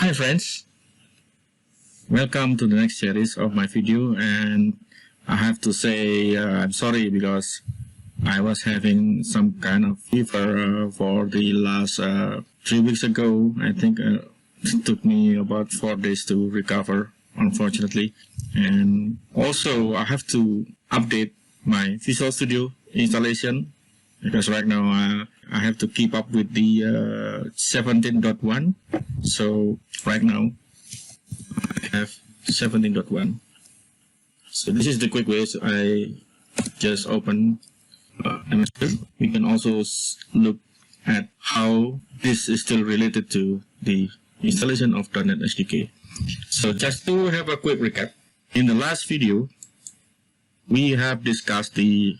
Hi friends, welcome to the next series of my video, and I have to say I'm sorry because I was having some kind of fever for the last 3 weeks ago. I think it took me about 4 days to recover, unfortunately. And also I have to update my Visual Studio installation because right now I have to keep up with the 17.1. So right now I have 17.1. So this is the quick way. So I just open MS. We can also look at how this is still related to the installation of Dotnet SDK. So just to have a quick recap, in the last video we have discussed the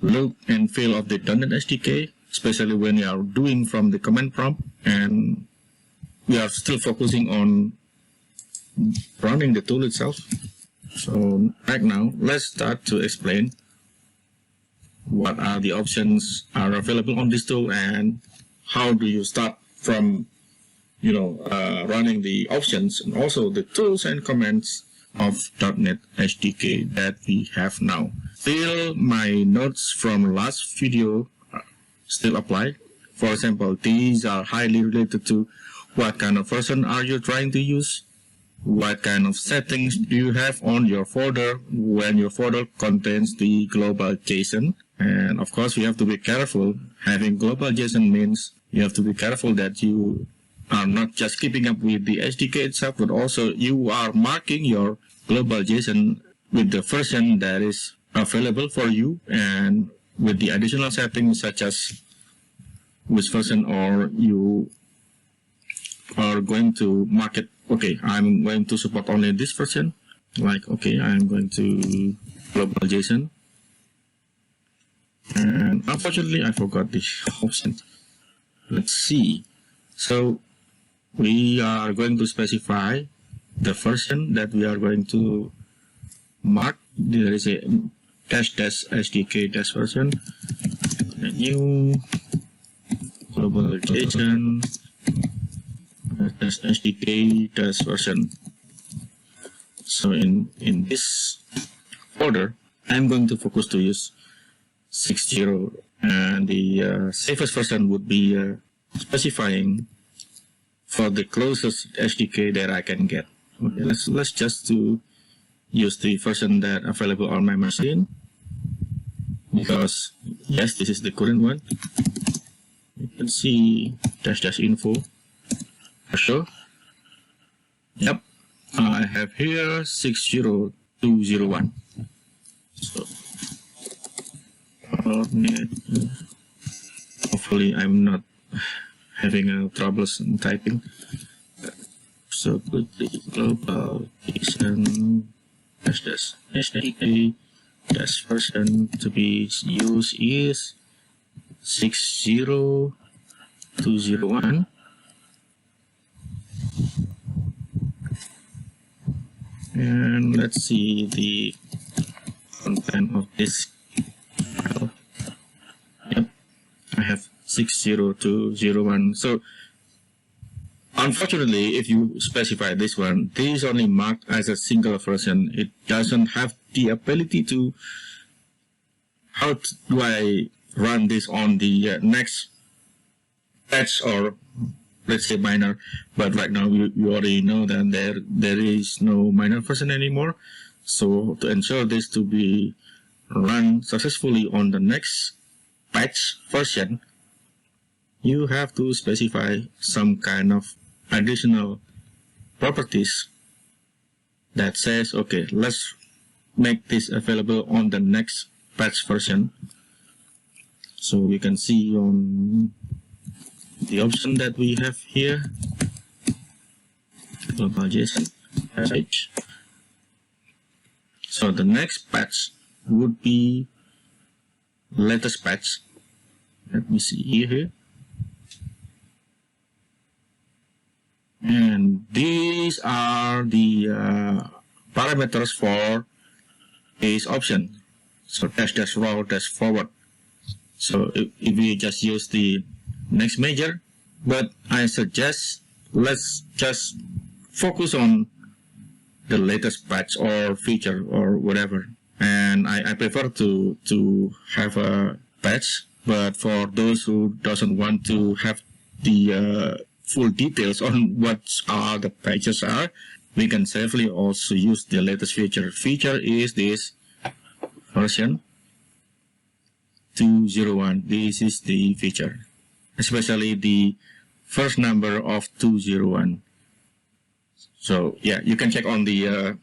look and feel of the Dotnet SDK, especially when you are doing from the command prompt, and we are still focusing on running the tool itself. So right now let's start to explain what are the options are available on this tool and how do you start from running the options and also the tools and commands of Dotnet SDK that we have now. Still, my notes from last video still apply. For example, these are highly related to what kind of version are you trying to use, what kind of settings do you have on your folder when your folder contains the global JSON. And of course, we have to be careful. Having global JSON means you have to be careful that you are not just keeping up with the SDK itself, but also you are marking your global JSON with the version that is available for you and with the additional settings such as which version or you are going to mark it. Okay, I'm going to support only this version. Like, okay, I'm going to global JSON. And unfortunately, I forgot the option. Let's see. So we are going to specify the version that we are going to mark. There is a --SDK version. A new global JSON --SDK version. So in this folder, I'm going to focus to use 6.0, and the safest version would be specifying for the closest SDK that I can get. Okay, let's just to use the version that available on my machine, because yes, this is the current one. You can see --info for sure. Yep, I have here 60201. So hopefully I'm not having troubles in typing. So quickly, global JSON SDK version to be used is 60201. And let's see the content of this file. Yep, I have 60201. So unfortunately, if you specify this one, this is only marked as a single version. It doesn't have the ability to, how do I run this on the next patch, or let's say minor. But right now we already know that there is no minor version anymore. So to ensure this to be run successfully on the next patch version, you have to specify some kind of additional properties that says, okay, let's make this available on the next patch version. So we can see on the option that we have here, global JSON patch. So the next patch would be latest patch. Let me see here. And these are the parameters for this option. So --raw -forward. So if we just use the next major, but I suggest let's just focus on the latest patch or feature or whatever. And I prefer to have a patch, but for those who doesn't want to have the full details on what the patches are, we can safely also use the latest feature. Feature is this version 201. This is the feature, especially the first number of 201. So yeah, you can check on the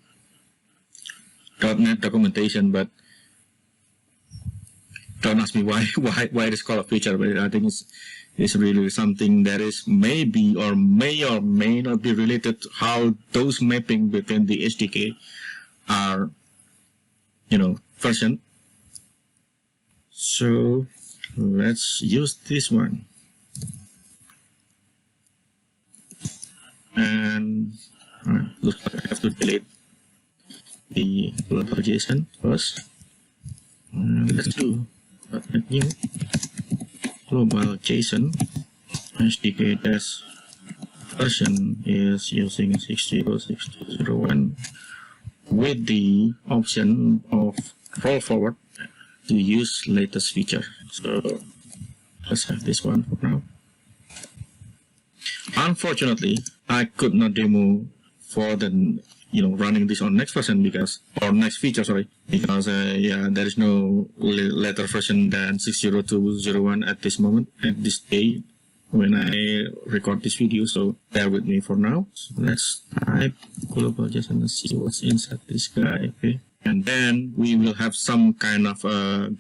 .NET documentation, but don't ask me why it is called a feature. But I think it's really something that is maybe or may not be related to how those mapping between the SDK are, version. So let's use this one. And looks like I have to delete the global JSON first. Let's do .NET new global JSON SDK dash version is using 60601 with the option of roll forward to use latest feature. So let's have this one for now. Unfortunately, I could not demo for the running this on next version because there is no later version than 60201 at this moment, at this day when I record this video. So bear with me for now. So let's type global JSON and see what's inside this guy. Okay, and then we will have some kind of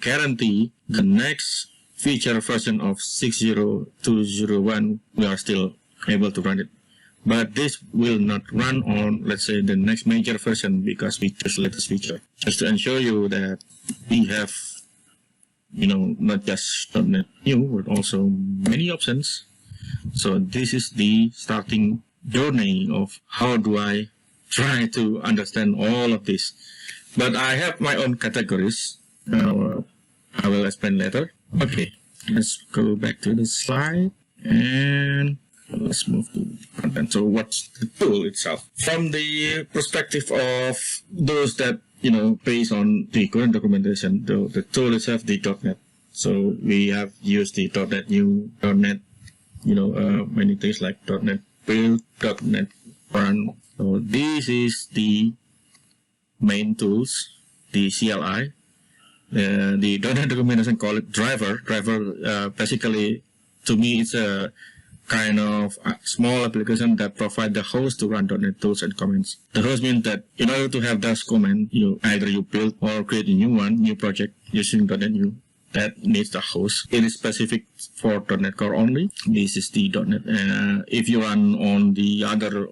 guarantee the next feature version of 60201 we are still able to run it. But this will not run on, let's say, the next major version because we choose latest feature. Just to ensure you that we have, not just .NET new, but also many options. So this is the starting journey of how do I try to understand all of this. But I have my own categories. I will explain later. Okay, let's go back to the slide and let's move to content. So what's the tool itself? From the perspective of those that, based on the current documentation, the tool itself, the .NET. So we have used the .NET new, .NET, many things like .NET build, .NET run. So this is the main tools, the CLI. The .NET documentation call it driver. Driver, basically, to me, it's a kind of a small application that provide the host to run .NET tools and comments. The host means that in order to have those comments, either you build or create a new project using .NET new that needs the host. It is specific for .NET Core only. This is the .NET. If you run on the other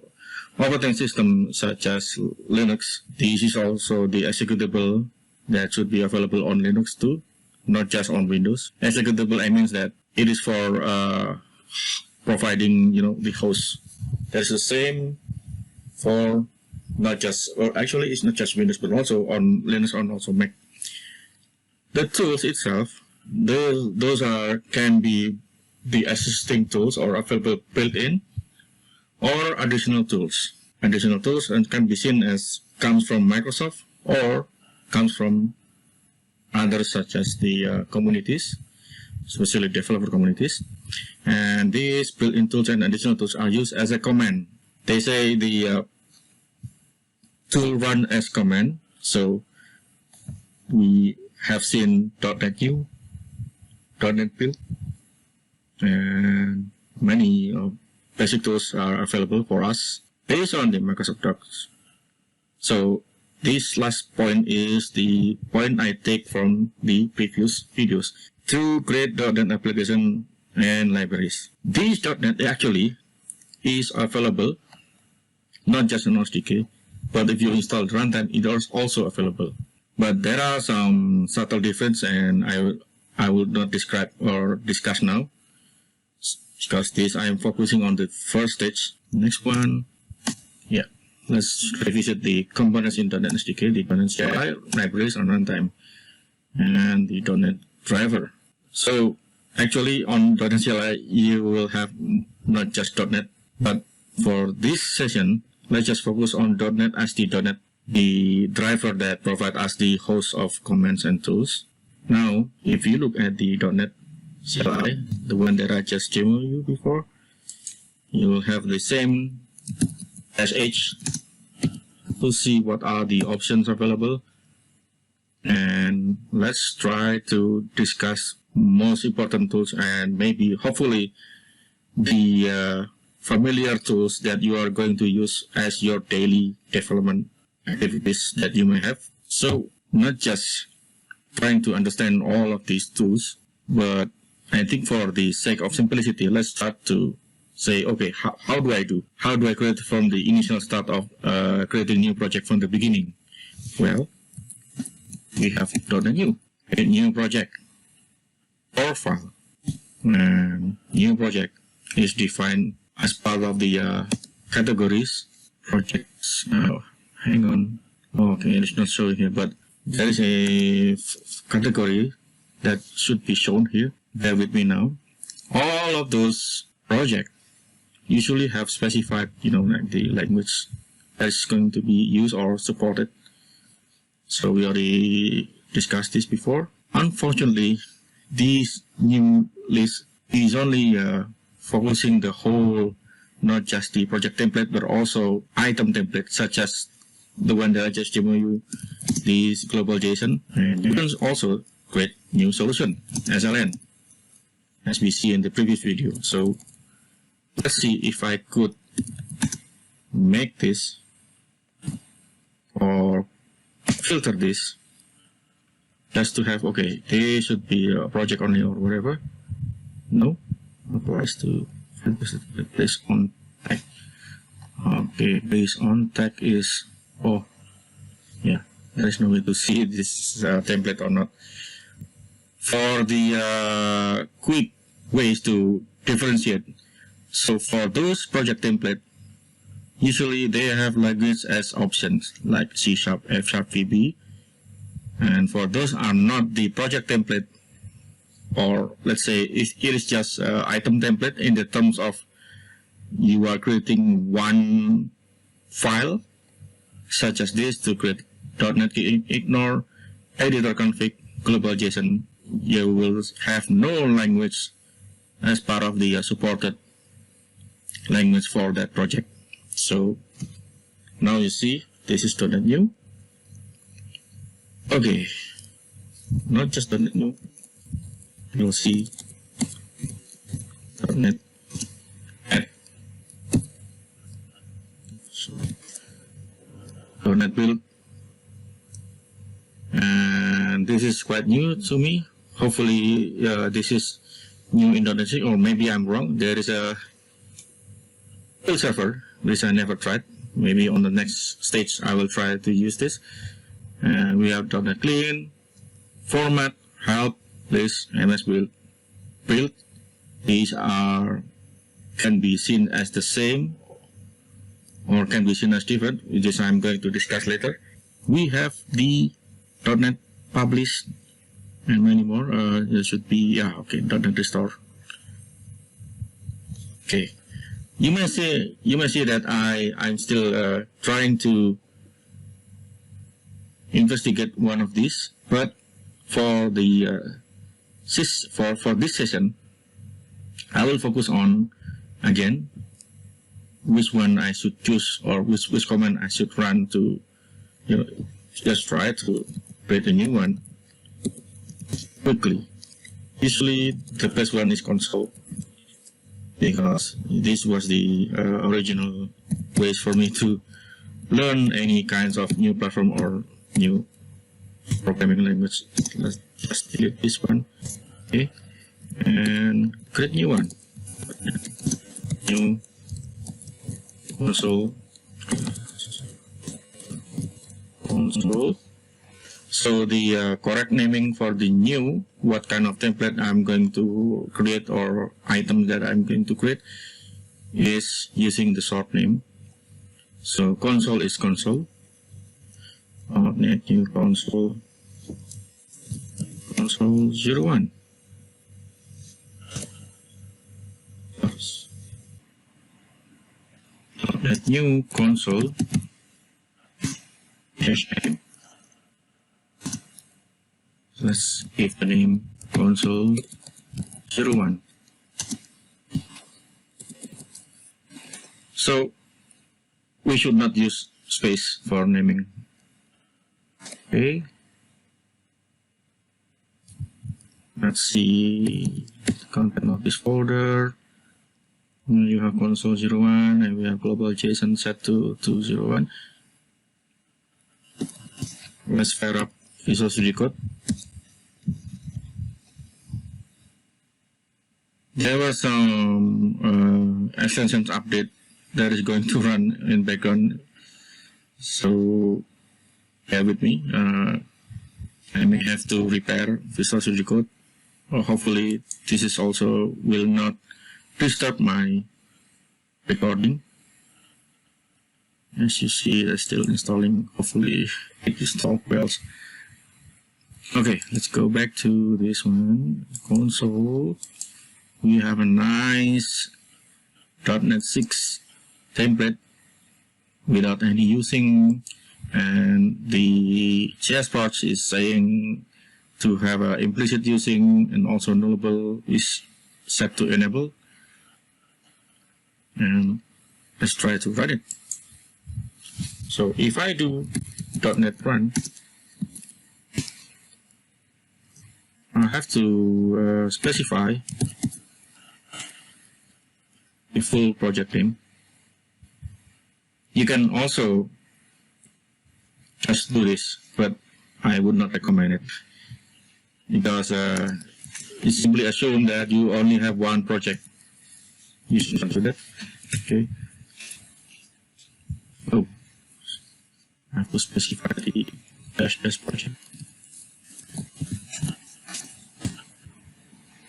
operating system such as Linux, this is also the executable that should be available on Linux too, not just on Windows. Executable, I means that it is for providing, the host. That's the same for not just, or actually it's not just Windows, but also on Linux and also Mac. The tools itself, those can be the existing tools or available built-in or additional tools. Additional tools and can be seen as comes from Microsoft or comes from others such as the communities, especially developer communities. And these built-in tools and additional tools are used as a command. They say the tool run as command. So we have seen .NET new, .NET build, and many basic tools are available for us based on the Microsoft Docs. So this last point is the point I take from the previous videos to create .NET application and libraries. This .NET actually is available not just in SDK, but if you install runtime, it is also available. But there are some subtle difference, and I will not describe or discuss now, because this I am focusing on the first stage. Next one, yeah, let's revisit the components in .NET SDK, the .NET CLI, libraries, and runtime, and the .NET driver. So actually on .NET CLI, you will have not just .NET, but for this session, let's just focus on .NET as the .NET, the driver that provides us the host of commands and tools. Now, if you look at the .NET CLI, the one that I just demoed you before, you will have the same -h to see what are the options available. And let's try to discuss most important tools and maybe hopefully the familiar tools that you are going to use as your daily development activities that you may have. So not just trying to understand all of these tools, but I think for the sake of simplicity, let's start to say, okay, how do I do? How do I create from the initial start of creating a new project from the beginning? Well, we have .NET New, a new project or file, and new project is defined as part of the categories projects. Hang on, okay, it's not showing here, but there is a category that should be shown here. Bear with me now. All of those projects usually have specified, like the language that's going to be used or supported. So we already discussed this before. Unfortunately, this new list is only focusing the whole, not just the project template, but also item template, such as the one that I just demoed you, this global JSON. And you can also create new solution, SLN, as we see in the previous video. So let's see if I could make this or filter this just to have, okay, they should be a project only or whatever. No, applies to based on tag. Okay, based on tag is, oh yeah, there is no way to see this template or not. For the quick ways to differentiate, so for those project template, usually they have language as options like C#, F#, VB, and for those are not the project template, or let's say it is just item template in the terms of you are creating one file such as this to create .NET ignore editor config global JSON. You will have no language as part of the supported language for that project. So now you see this is .NET New. Okay, not just .NET New. You'll see .NET Add. So .NET Build, and this is quite new to me. Hopefully, this is new in .NET 6, or maybe I'm wrong. There is a build server, which I never tried. Maybe on the next stage I will try to use this. And we have .NET Clean, Format, Help, List, MS Build, Build. These can be seen as the same or can be seen as different, which is I'm going to discuss later. We have the .NET Publish and many more. There should be, yeah, okay, .NET Restore. Okay. You may say that I'm still trying to investigate one of these, but for the for this session, I will focus on again which one I should choose or which command I should run to, just try to create a new one quickly. Usually the best one is console, because this was the original ways for me to learn any kinds of new platform or new programming language. Let's just delete this one, okay, and create new one. New console. So the correct naming for the new, what kind of template I'm going to create or item that I'm going to create, is using the short name. So console is console. .NET New console 01. .NET new console -m. Let's give the name console 01. So we should not use space for naming. Okay. Let's see the content of this folder. You have console 01 and we have global JSON set to 201. Let's fire up Visual Studio Code. There was some extensions update that is going to run in background, so bear with me. I may have to repair Visual Studio Code, or hopefully this is also will not disturb my recording. As you see, it's still installing. Hopefully it installs well. Okay, let's go back to this one. Console. We have a nice .NET 6 template without any using, and the JS part is saying to have a implicit using, and also nullable is set to enable. And let's try to run it. So if I do .NET run, I have to specify the full project name. You can also just do this, but I would not recommend it, because it simply assumes that you only have one project. You should not do that. Okay. Oh, I have to specify the -s project.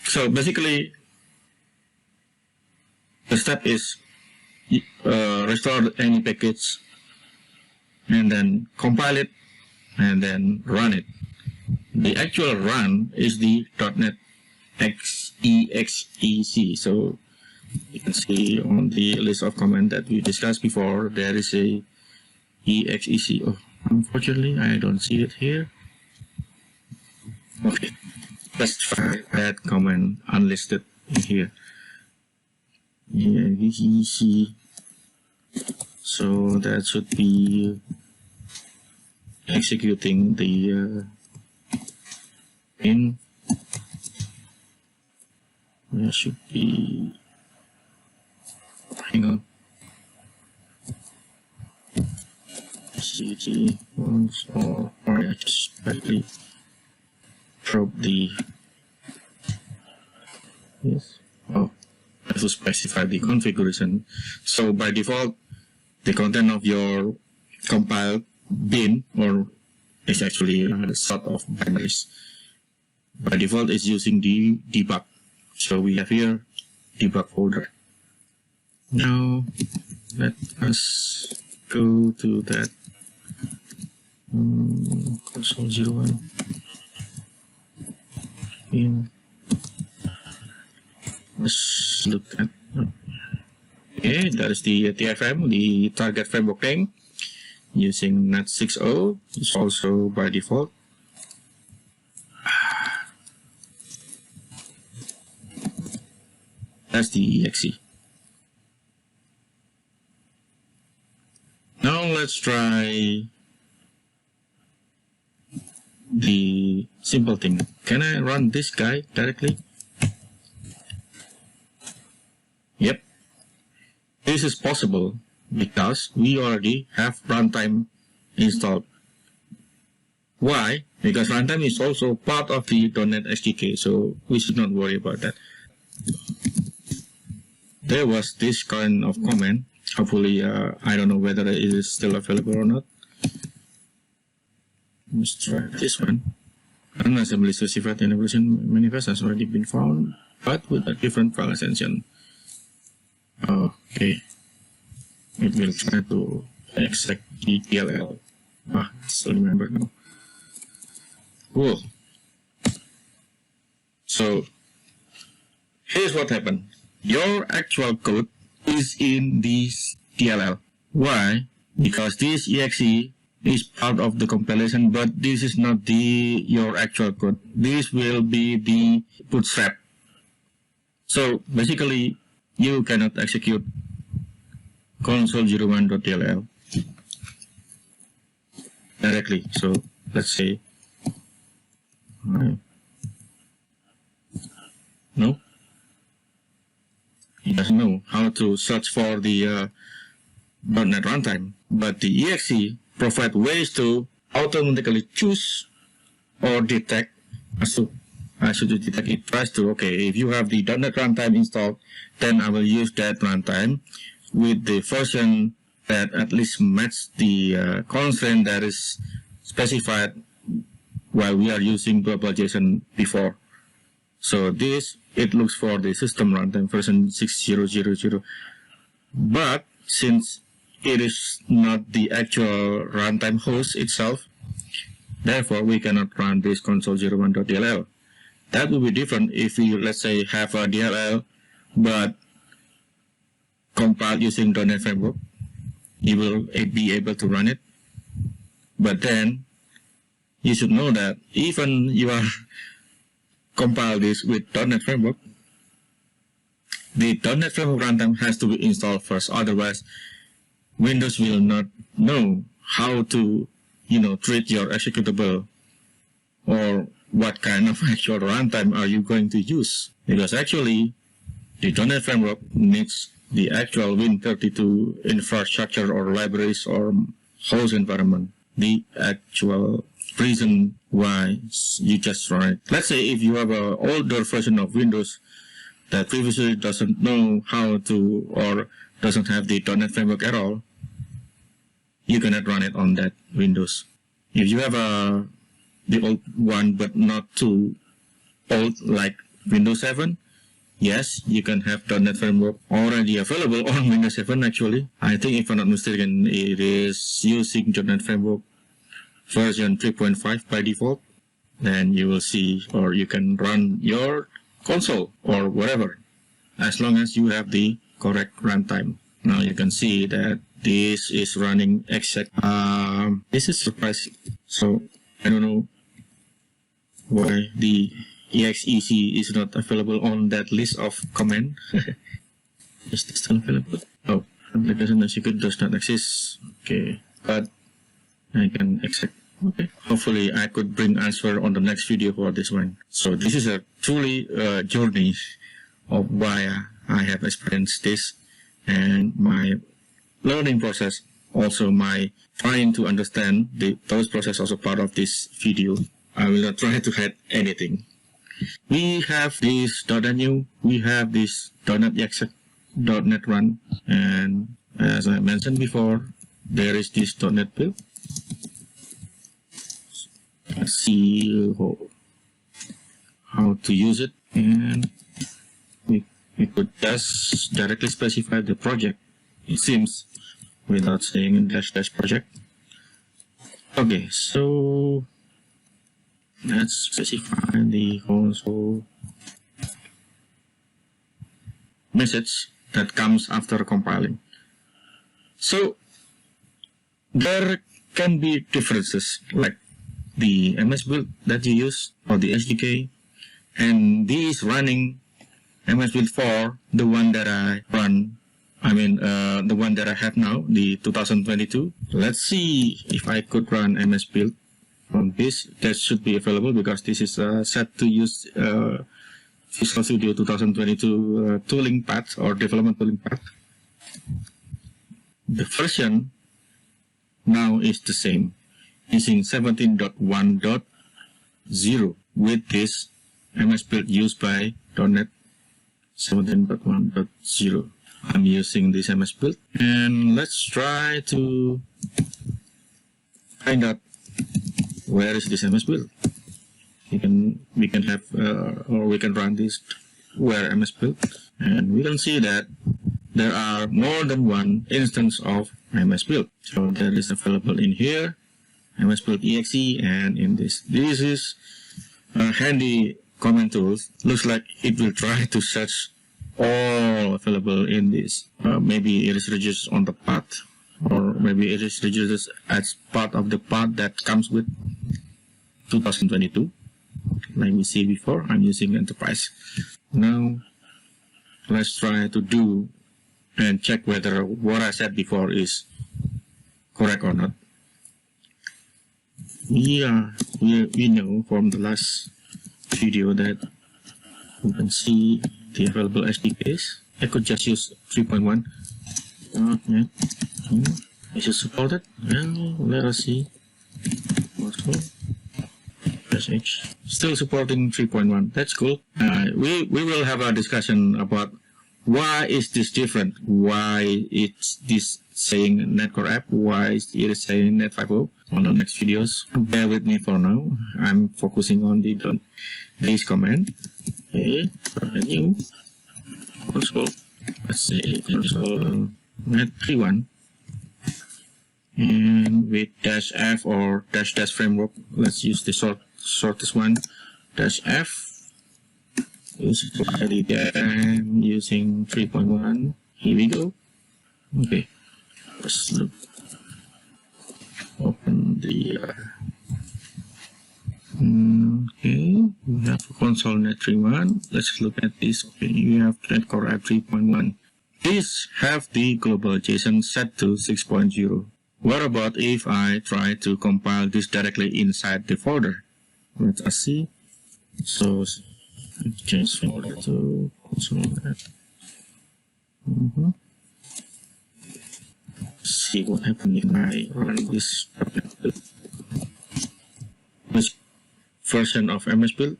So basically, the step is restore any package, and then compile it, and then run it. The actual run is the .NET exec. So you can see on the list of commands that we discussed before, there is a exec. Oh, unfortunately, I don't see it here. Okay, let's try that command unlisted in here. exec. So that should be executing the in. There should be. Hang on. CG once or I just badly probe the. Yes. Oh, I have to specify the configuration. So by default, the content of your compiled bin, or is actually a sort of binaries. By default, it's using the debug. So we have here debug folder. Now let us go to that console 01 in. Let's look at. Okay, that is the TFM, the target framework name, using NET 6.0. It's also by default. That's the exe. Now let's try the simple thing. Can I run this guy directly? Yep. This is possible because we already have runtime installed. Why? Because runtime is also part of the .NET SDK, so we should not worry about that. There was this kind of comment. Hopefully, I don't know whether it is still available or not. Let's try this one. Unassembly specified integration manifest has already been found, but with a different file extension. Okay. It will try to extract the DLL. I still remember now. Cool. So, here's what happened. Your actual code is in this DLL. Why? Because this exe is part of the compilation, but this is not your actual code. This will be the bootstrap. So basically, you cannot execute console01.dll directly. So let's say no, he doesn't know how to search for the .NET runtime, but the exe provides ways to automatically choose or detect. As to detect, it tries to, okay, if you have the .NET runtime installed, then I will use that runtime with the version that at least match the constraint that is specified while we are using global.json before. So this, it looks for the system runtime version 6000. But since it is not the actual runtime host itself, therefore we cannot run this console01.dll. That will be different if we, let's say, have a DLL but compiled using .NET Framework. You will be able to run it. But then you should know that even you are compile this with .NET Framework, the .NET Framework runtime has to be installed first. Otherwise, Windows will not know how to, treat your executable or what kind of actual runtime are you going to use. Because actually, the .NET Framework needs the actual Win32 infrastructure or libraries or host environment. The actual reason why you just run it. Let's say if you have an older version of Windows that previously doesn't know how to or doesn't have the .NET Framework at all, you cannot run it on that Windows. If you have the old one but not too old like Windows 7, yes, you can have .NET Framework already available on Windows 7 actually. I think if I'm not mistaken, it is using .NET Framework version 3.5 by default. Then you will see, or you can run your console or whatever, as long as you have the correct runtime. Now you can see that this is running exec. This is surprising. So I don't know why the exec is not available on that list of command. Is this still available? Oh, application execute does not exist. Okay, but I can exec. Okay, hopefully I could bring answer on the next video for this one. So this is a truly journey of why I have experienced this and my learning process, also my trying to understand those process also part of this video. I will not try to hide anything. We have this .NET, we have this .NET exec, .NET run, and as I mentioned before, there is this .NET build. Let's see how to use it, and we could just directly specify the project, it seems, without saying -- project. Okay, so let's specify the console message that comes after compiling. So there can be differences, like the MS build that you use or the SDK, and this running MS build 4, the one that I run, the one that I have now, the 2022. Let's see if I could run MS build on this. That should be available because this is set to use Visual Studio 2022 tooling path or development tooling path. The version now is the same, using 17.1.0 with this MS build used by .NET 17.1.0. I'm using this MS build, and let's try to find out where is this MS build. We can have or we can run this where MS build, and we can see that there are more than one instance of MS build. So that is available in here, MS build exe, and in this. This is a handy command tool. Looks like it will try to search all available in this. Maybe it is reduced on the path or maybe it is registered as part of the part that comes with 2022. Like we see before, I'm using enterprise. Now let's try to do and check whether what I said before is correct or not. We know from the last video that you can see the available SDKs. I could just use 3.1. Is it supported? Well, let us see. SH still supporting 3.1. That's cool. We will have a discussion about why is this different. Why it's this saying NetCore app? Why it is saying Net 5.0 on the next videos? Bear with me for now. I'm focusing on the base command. Okay, new console. Let's say console Net 3.1. And with -f or -- framework, let's use the shortest one, -f. I'm using 3.1. Here we go. Okay, let's look. Open the. Okay, we have console Net 3.1. Let's look at this. Okay, you have NetCore app 3.1. These have the global JSON set to 6.0. What about if I try to compile this directly inside the folder? Let us see. So change folder to console app. See what happens if I run this version of MS Build.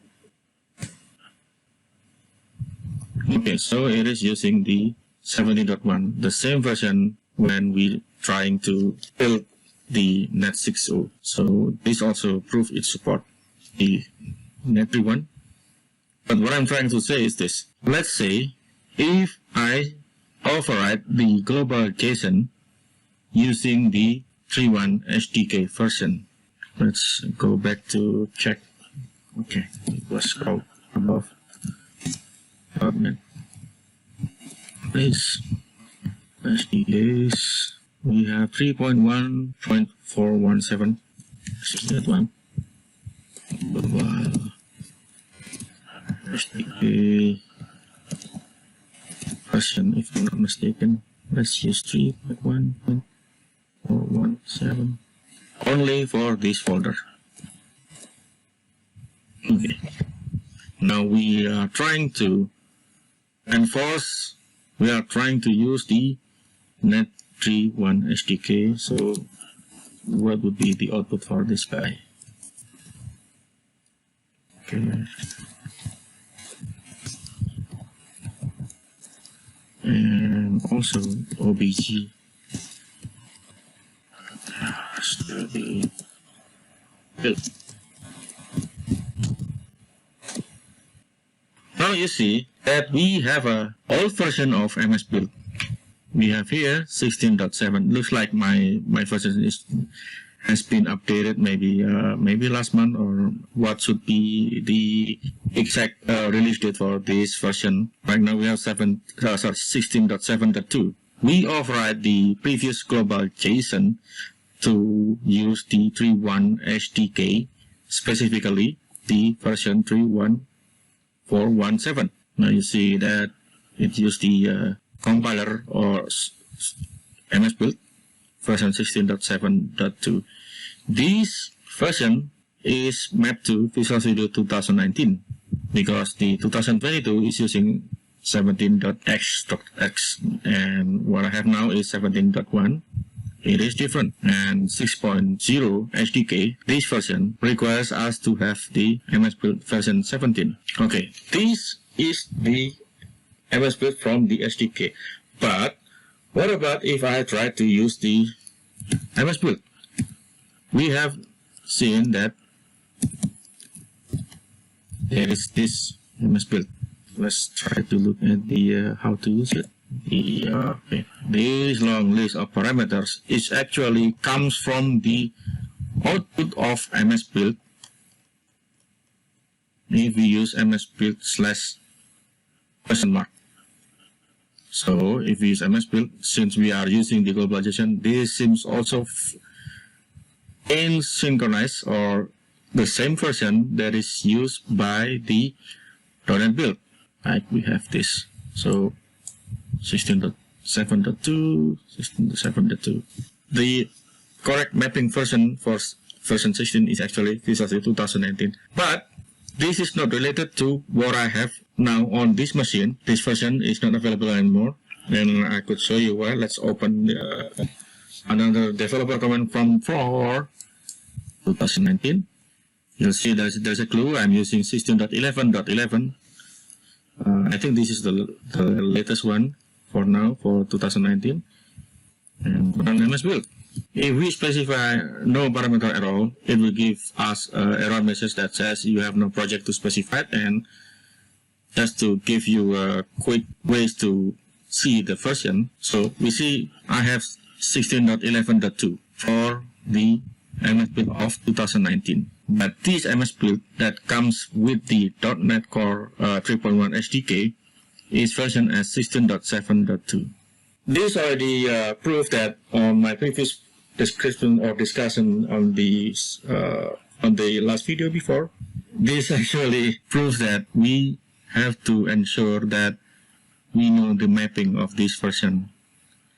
Okay, so it is using the 17.1, the same version when we trying to build the Net 6.0. So this also proves its support the Net 3.1. But what I'm trying to say is this. Let's say if I override the global JSON using the 3.1 SDK version. Let's go back to check. Okay, it was called above. Dotnet. Please. SDKs. We have 3.1.417. This is that one. Global SDK version, if I'm not mistaken. Let's use 3.1.417 only for this folder. Okay. Now we are trying to enforce. We are trying to use the Net 3.1 SDK. So what would be the output for this guy? Okay. And also OBG. Now you see that we have a old version of MS Build. We have here 16.7. Looks like my version has been updated maybe last month, or what should be the exact release date for this version. Right now we have 16.7.2. We override the previous global JSON to use the 3.1 SDK, specifically the version 3.1.417. Now you see that it used the compiler or MS Build version 16.7.2. This version is mapped to Visual Studio 2019 because the 2022 is using 17.x.x, and what I have now is 17.1. It is different, and 6.0 SDK, this version requires us to have the MS Build version 17. Okay, this is the MS Build from the SDK. But what about if I try to use the MS Build? We have seen that there is this MS Build. Let's try to look at the how to use it. Okay. This long list of parameters is actually comes from the output of MS Build. If we use MS Build /? So if we use MS Build, since we are using the globalization, this seems also asynchronous or the same version that is used by the Dotnet Build. Like we have this. So 16.7.2, 16.7.2. The correct mapping version for version 16 is actually Visual Studio 2019. But this is not related to what I have now on this machine. This version is not available anymore. And I could show you why. Let's open another developer comment from for 2019. You'll see there's a clue. I'm using 16.11.11. I think this is the latest one for now for 2019. And run MS Build. If we specify no parameter at all, it will give us an error message that says you have no project to specify. And just to give you a quick ways to see the version, so we see I have 16.11.2 for the MS Build of 2019. But this MS Build that comes with the .NET Core 3.1 SDK is version as 16.7.2. This already proved that on my previous description or discussion on the last video before. This actually proves that we have to ensure that we know the mapping of this version.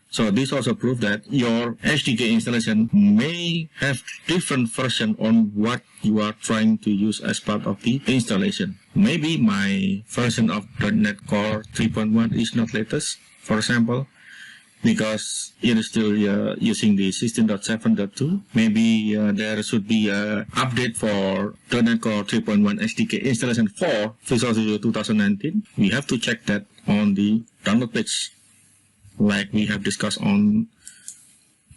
So this also proves that your SDK installation may have different version on what you are trying to use as part of the installation. Maybe my version of .NET Core 3.1 is not latest, for example, because it is still using the 16.7.2. Maybe there should be an update for .NET Core 3.1 SDK installation for Visual Studio 2019. We have to check that on the download page, like we have discussed on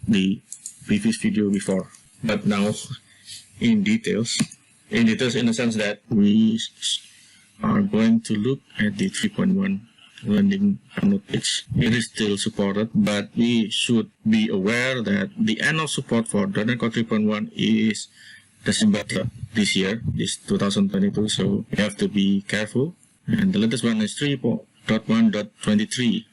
the previous video before. But now in details in the sense that we are going to look at the 3.1 landing download page. It is still supported, but we should be aware that the end of support for .NET Core 3.1 is December this year, this 2022, so we have to be careful. And the latest one is 3.1.23.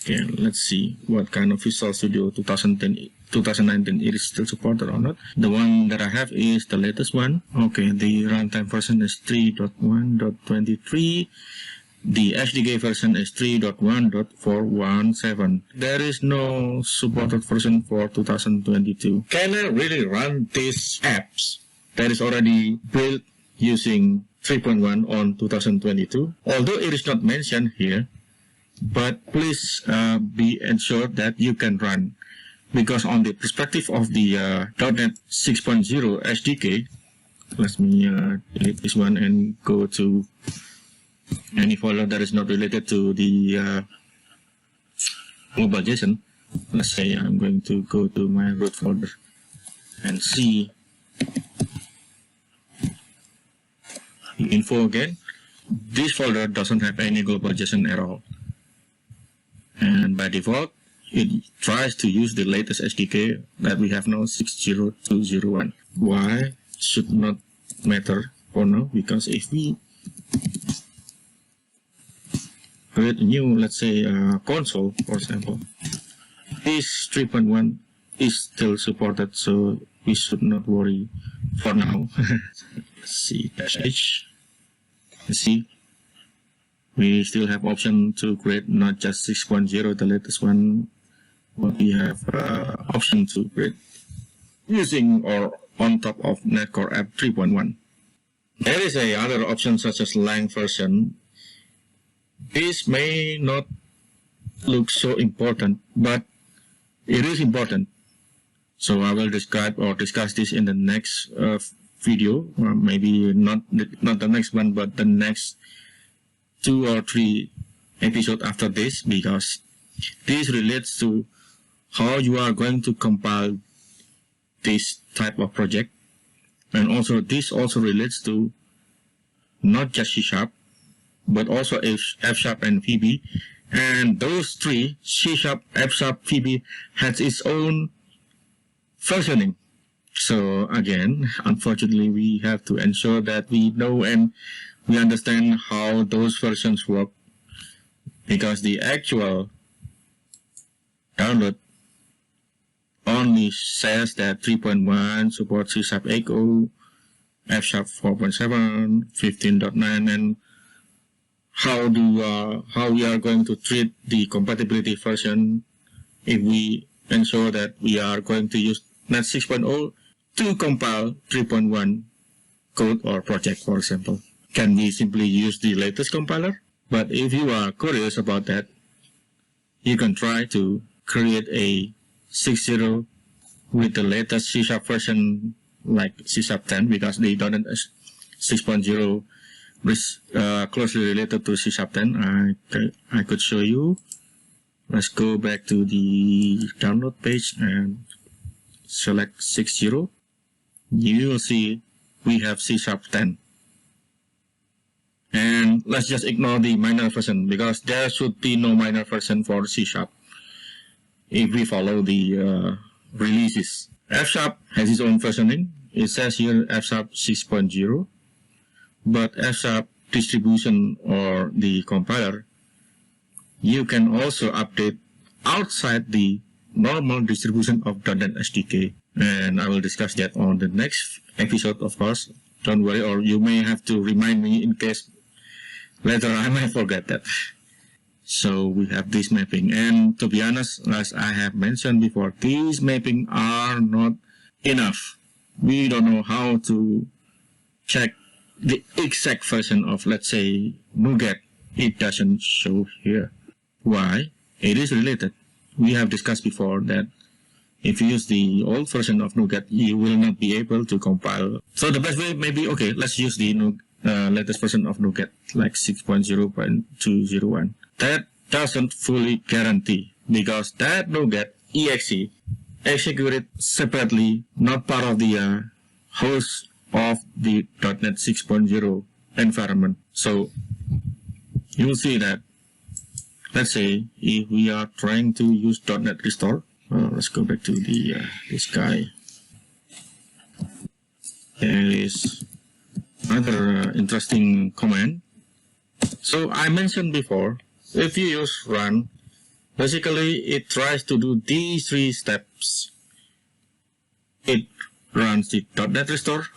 Okay, let's see what kind of Visual Studio 2019 it is still supported or not. The one that I have is the latest one. Okay, the runtime version is 3.1.23. The SDK version is 3.1.417. There is no supported version for 2022. Can I really run these apps that is already built using 3.1 on 2022? Although it is not mentioned here, but please be ensured that you can run, because on the perspective of the .NET 6.0 SDK, let me delete this one and go to any folder that is not related to the globalization. Let's say I'm going to go to my root folder and see the info again. This folder doesn't have any globalization at all. And by default, it tries to use the latest SDK that we have now, 6.0201. Why should not matter for now, because if we create a new, let's say, console, for example, this 3.1 is still supported, so we should not worry for now. Let's see, -h. Let's see. We still have option to create not just 6.0, the latest one, but we have option to create using or on top of .NET Core App 3.1. There is a other option such as lang version. This may not look so important, but it is important. So I will describe or discuss this in the next video, or maybe not the next one, but the next 2 or 3 episodes after this, because this relates to how you are going to compile this type of project. And also this also relates to not just C#, but also F# and VB. And those three, C#, F#, VB, has its own versioning. So again, unfortunately, we have to ensure that we know and we understand how those versions work because the actual download only says that 3.1 supports C# Echo, F# 4.7, 15.9, and how we are going to treat the compatibility version if we ensure that we are going to use NET 6.0 to compile 3.1 code or project, for example. Can we simply use the latest compiler? But if you are curious about that, you can try to create a 6.0 with the latest C# version like C# 10, because the .NET 6.0 is closely related to C# 10. I could show you. Let's go back to the download page and select 6.0. You will see we have C# 10. And let's just ignore the minor version, because there should be no minor version for C# if we follow the releases. F# has its own versioning. It says here F# 6.0, but F# distribution or the compiler, you can also update outside the normal distribution of .NET SDK. And I will discuss that on the next episode, of course. Don't worry, or you may have to remind me in case later I may forget that. So we have this mapping, and to be honest, as I have mentioned before, these mapping are not enough. We don't know how to check the exact version of, let's say, NuGet. It doesn't show here. Why? It is related. We have discussed before that if you use the old version of NuGet, you will not be able to compile. So the best way maybe, okay, let's use the latest version of NuGet, like 6.0.201. That doesn't fully guarantee, because that NuGet exe executed separately, not part of the host of the .NET 6.0 environment. So you will see that, let's say, if we are trying to use .NET Restore, let's go back to the this guy. There is another interesting command. So I mentioned before, if you use run, basically it tries to do these three steps. It runs the .NET Restore,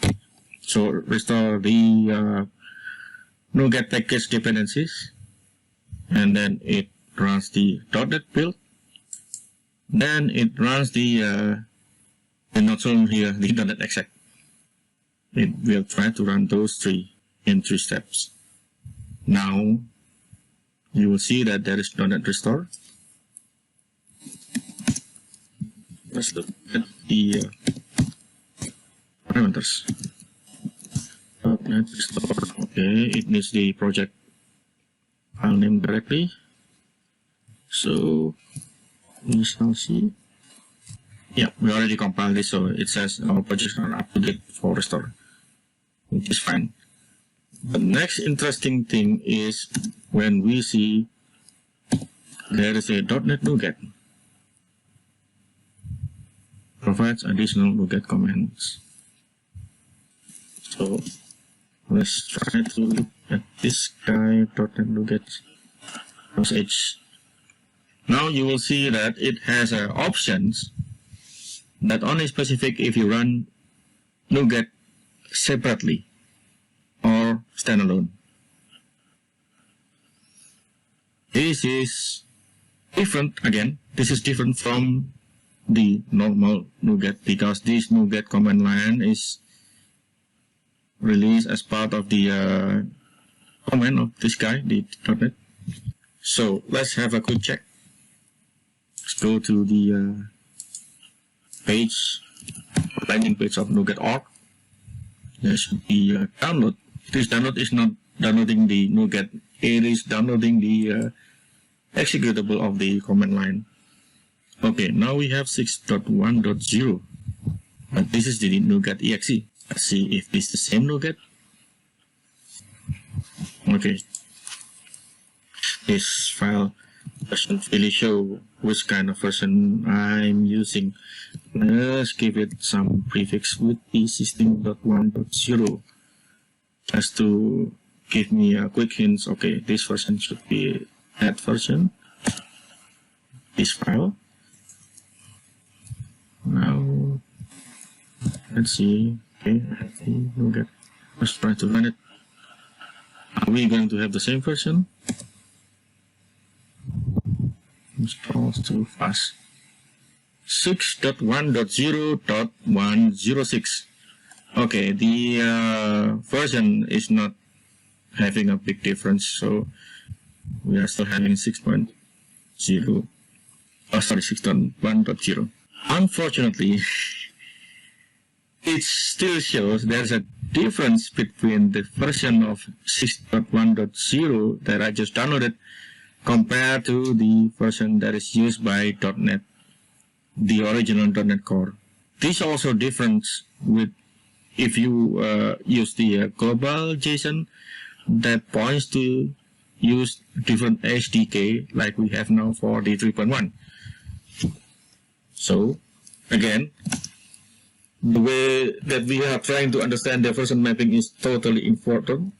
so restore the NuGet package dependencies, and then it runs the .NET build, then it runs the and not shown here, the .NET exec. It will try to run those three in 3 steps. Now you will see that there is .NET Restore. Let's look at the parameters. .NET Restore. Okay, it needs the project file name directly. So we shall see. Yeah, we already compiled this, so it says our projects are up to date for restore, which is fine. The next interesting thing is when we see there is a .NET NuGet. Provides additional NuGet commands. So let's try to look at this guy, .NET NuGet .h. Now you will see that it has options that only specific if you run NuGet separately or standalone. This is different, again, this is different from the normal NuGet, because this NuGet command line is released as part of the command of this guy, the .NET. So let's have a quick check. Let's go to the page, landing page of NuGet.org. There should be a download. This download is not downloading the NuGet, it is downloading the executable of the command line. Okay, now we have 6.1.0, but this is the NuGet exe. Let's see if it's the same NuGet. Okay, this file doesn't really show which kind of version I'm using. Let's give it some prefix with the system.1.0 just to give me a quick hint. Okay, this version should be add version, this file. Now, let's see. Okay, NuGet. Let's try to run it. Are we going to have the same version? Installs too fast. 6.1.0.106. Okay, the version is not having a big difference, so we are still having 6.0. Oh, sorry, 6.1.0. Unfortunately, it still shows there's a difference between the version of 6.1.0 that I just downloaded compared to the version that is used by .NET, the original .NET Core. This also difference with if you use the global JSON that points to use different SDK like we have now for the 3.1. So again, the way that we are trying to understand the version mapping is totally important.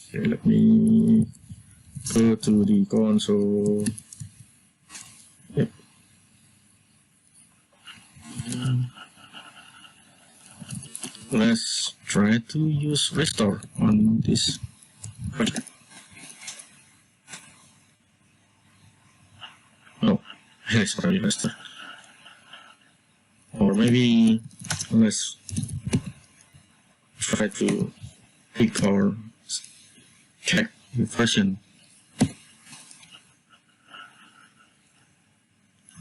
Okay, let me go to the console. Yep. Let's try to use restore on this project. Oh, sorry, restore. Or maybe let's try to pick or check the version.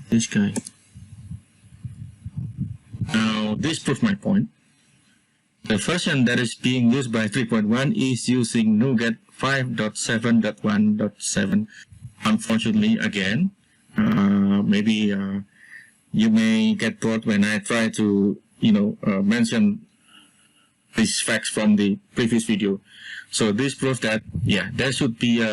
This guy. Now, this proves my point. The version that is being used by 3.1 is using NuGet 5.7.1.7. Unfortunately, again, maybe you may get bored when I try to, mention these facts from the previous video. So this proves that, yeah, there should be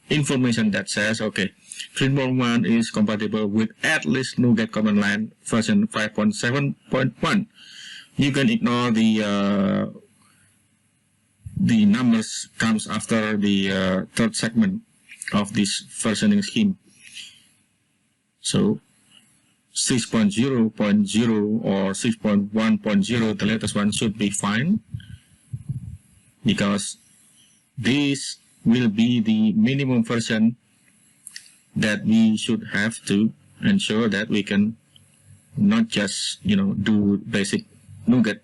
information that says, okay, 3.1 is compatible with at least NuGet command line version 5.7.1. You can ignore the numbers comes after the third segment of this versioning scheme. So 6.0.0 or 6.1.0, the latest one, should be fine, because this will be the minimum version that we should have to ensure that we can not just do basic NuGet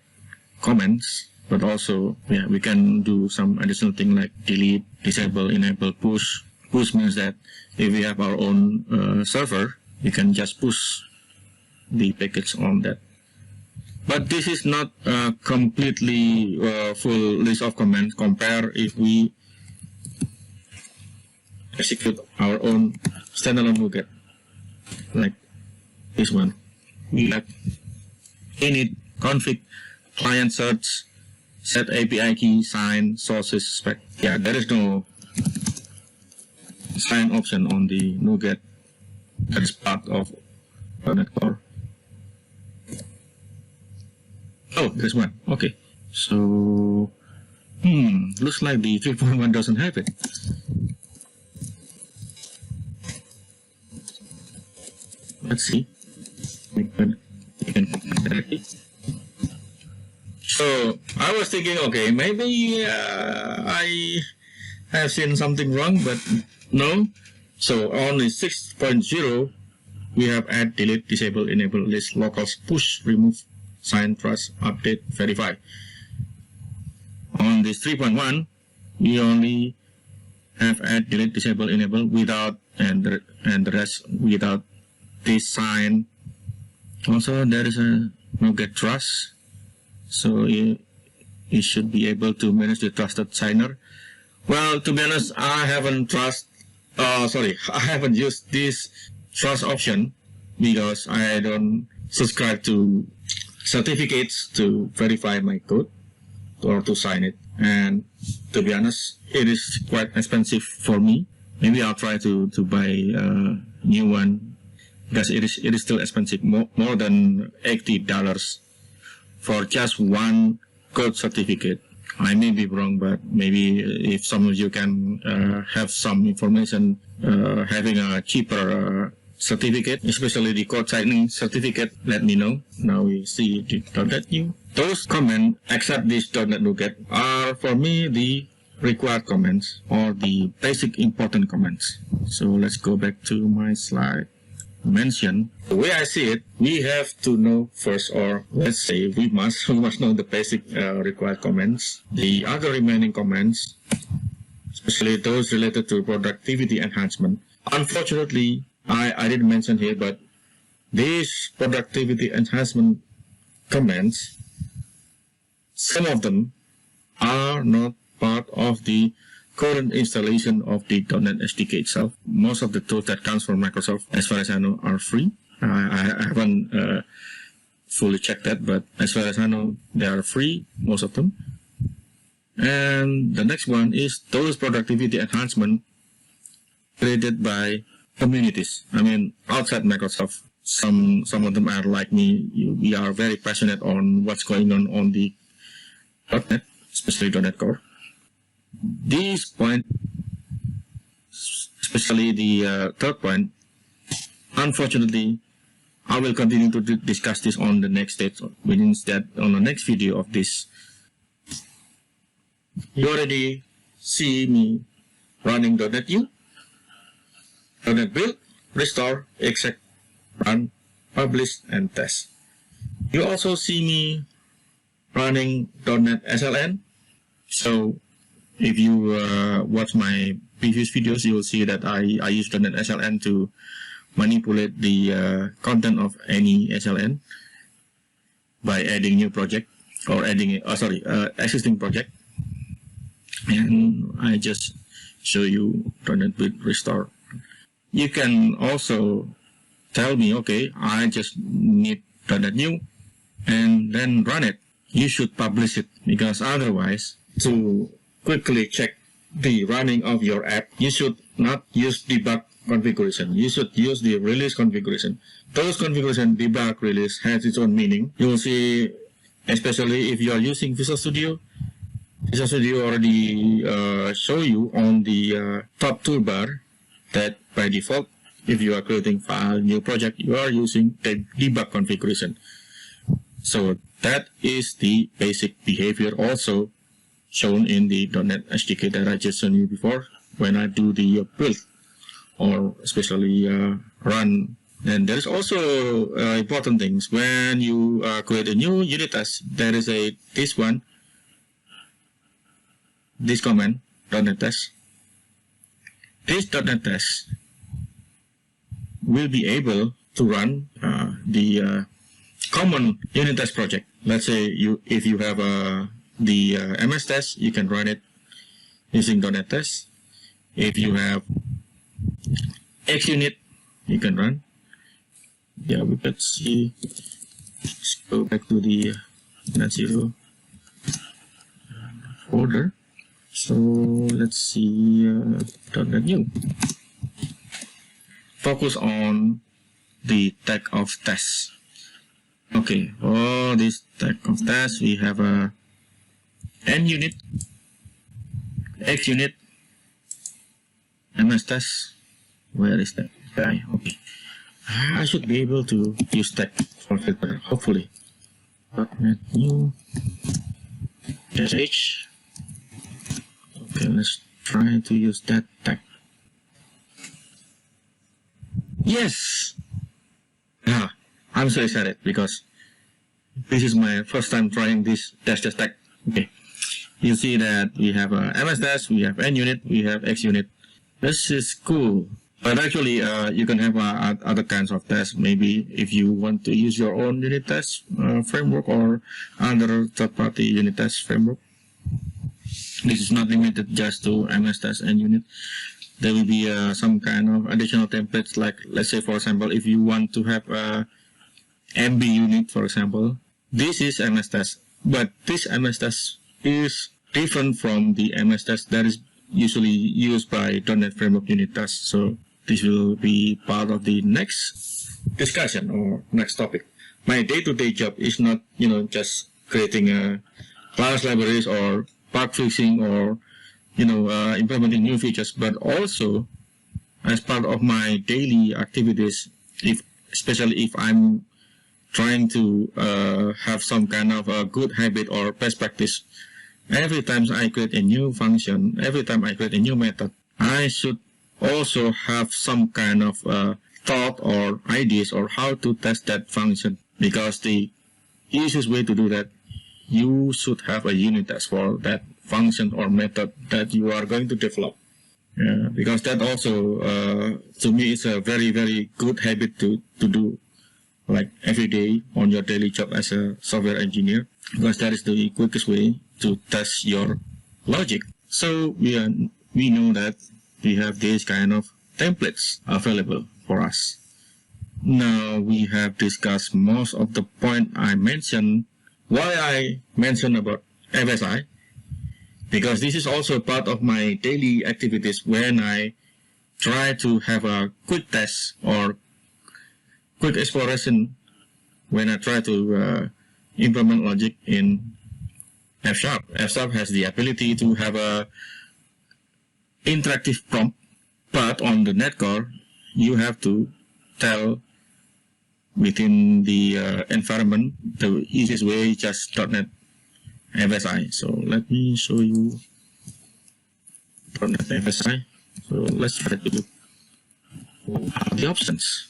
comments, but also we can do some additional thing like delete, disable, enable, push. Push means that if we have our own server, we can just push the package on that. But this is not a completely full list of commands. Compare if we execute our own standalone NuGet, like this one. We have init, config, client search, set API key, sign, sources, spec. Yeah, there is no sign option on the NuGet that is part of .NET Core. Oh, there's one. Okay. So, looks like the 3.1 doesn't have it. Let's see. We can directly. So I was thinking, okay, maybe I have seen something wrong, but no. So on the 6.0, we have add, delete, disable, enable, list, locals, push, remove, sign, trust, update, verify. On this 3.1, we only have add, delete, disable, enable without, and the rest without this sign. Also, there is a NuGet trust. So you should be able to manage the trusted signer. Well, to be honest, I haven't used this trust option because I don't subscribe to certificates to verify my code or to sign it. And to be honest, it is quite expensive for me. Maybe I'll try to buy a new one, because it is still expensive, more than $80 for just one code certificate. I may be wrong, but maybe if some of you can have some information, having a cheaper certificate, especially the code signing certificate, let me know. Now we see the .NET New. Those comments, except this .NET NuGet, are for me the required comments or the basic important comments. So let's go back to my slide. Mention the way I see it, we have to know first, or let's say we must know the basic required comments. The other remaining comments, especially those related to productivity enhancement. Unfortunately, I didn't mention here, but these productivity enhancement comments, some of them are not part of the current installation of the .NET SDK itself. Most of the tools that comes from Microsoft, as far as I know, are free. I haven't fully checked that, but as far as I know, they are free, most of them. And the next one is those productivity enhancement created by communities. I mean, outside Microsoft, some of them are like me. We are very passionate on what's going on the .NET, especially .NET Core. This point, especially the third point, unfortunately, I will continue to discuss this on the next stage, which means that on the next video of this, you already see me running .NET U, .NET Build, Restore, Exec, Run, Publish, and Test. You also see me running .NET SLN. So if you watch my previous videos, you will see that I use .NET SLN to manipulate the content of any SLN by adding new project or adding existing project. And I just show you .NET Build, Restore. You can also tell me, okay, I just need .NET New, and then run it. You should publish it, because otherwise, to quickly check the running of your app, you should not use debug configuration. You should use the release configuration. Those configuration, debug, release, has its own meaning. You will see, especially if you are using Visual Studio, Visual Studio already show you on the top toolbar that by default, if you are creating file, new project, you are using the debug configuration. So that is the basic behavior also shown in the .NET SDK that I just shown you before when I do the build or especially run. And there's also important things when you create a new unit test. There is this command, .NET test. This .NET test will be able to run the common unit test project. Let's say if you have the MS test, you can run it using .NET test. If you have XUnit, you can run. Yeah, let's see. Let's go back to the .NET 0 folder. So let's see .NET New. Focus on the tag of test. Okay, for this tag of test, we have a NUnit, XUnit, MS test. Where is that guy? Okay, I should be able to use tag for filter, hopefully. .NET New sh. Okay, let's try to use that tag. Yes! I'm so excited because this is my first time trying this dash tag. Okay, you see that we have a MS dash, we have NUnit, we have XUnit. This is cool. But actually, you can have other kinds of tests. Maybe if you want to use your own unit test framework or other third-party unit test framework. This is not limited just to MS test and unit. There will be some kind of additional templates, like let's say, for example, if you want to have a MB unit, for example, this is MS test, but this MS test is different from the MS test that is usually used by .NET Framework unit tests. So this will be part of the next discussion or next topic. My day-to-day job is not, just creating class libraries or bug fixing or implementing new features, but also as part of my daily activities, especially if I'm trying to have some kind of a good habit or best practice. Every time I create a new function, every time I create a new method, I should also have some kind of thought or ideas or how to test that function, because the easiest way to do that, you should have a unit test for that function or method that you are going to develop. Because that also, to me, is a very, very good habit to do, like every day on your daily job as a software engineer, because that is the quickest way to test your logic. So we know that we have these kind of templates available for us. Now we have discussed most of the point I mentioned. Why I mentioned about FSI? Because this is also part of my daily activities when I try to have a quick test or quick exploration when I try to implement logic in F#. F# has the ability to have a interactive prompt, but on the .NET Core, you have to tell within the environment the easiest way, just .NET FSI. So let me show you .NET FSI. So let's try to look at the options.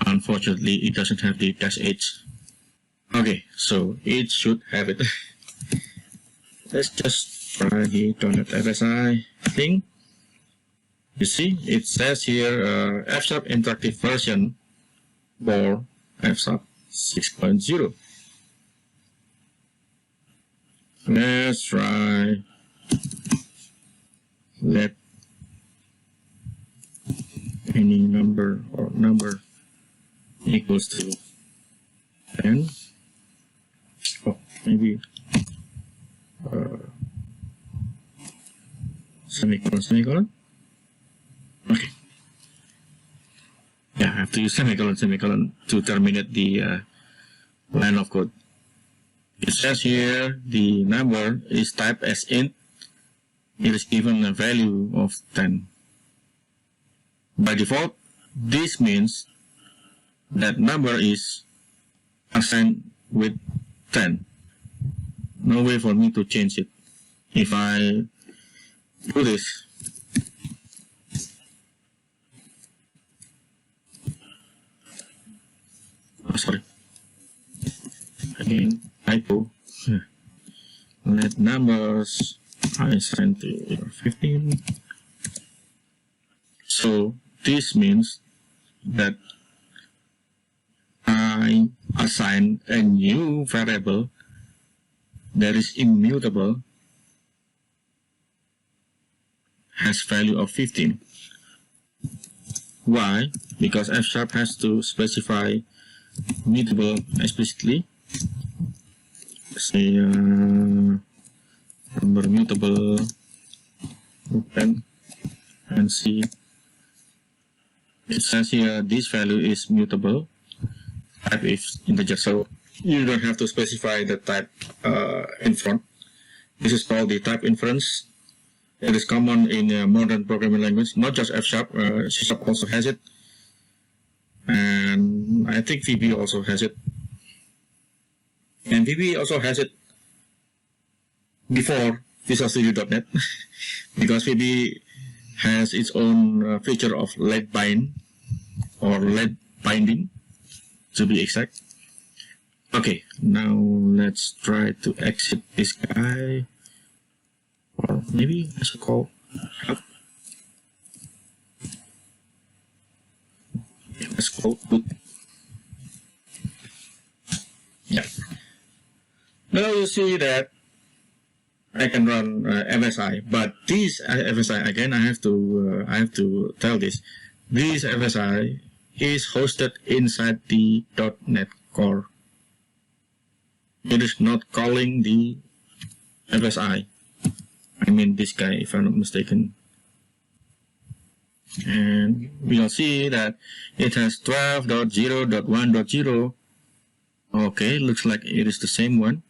Unfortunately, it doesn't have the -h. Okay, so it should have it. Let's just try the .NET FSI thing. You see, it says here F# interactive version for F# 6.0. Let's try let any number or number equals to 10. Oh, maybe semicolon. Okay. Yeah, I have to use semicolon to terminate the line of code. It says here the number is typed as int. It is given a value of 10. By default, this means that number is assigned with 10. No way for me to change it. If I do this, sorry, again, typo. Let numbers I assign to 15. So this means that I assign a new variable that is immutable, has value of 15. Why? Because F# has to specify mutable explicitly. Let's say number mutable, open and see. It says here this value is mutable, type is integer, so you don't have to specify the type in front. This is called the type inference. It is common in modern programming language, not just F#, C# also has it, and I think VB also has it. And VB also has it before Visual Studio.NET because VB has its own feature of late bind or late binding to be exact. Okay, now let's try to exit this guy, or maybe I should call help. Yeah, let's call boot. Yeah. Now you see that I can run FSI, but this FSI again I have to tell this. This FSI is hosted inside the .NET Core. It is not calling the FSI. I mean this guy, if I'm not mistaken. And we'll see that it has 12.0.1.0. Okay, looks like it is the same one.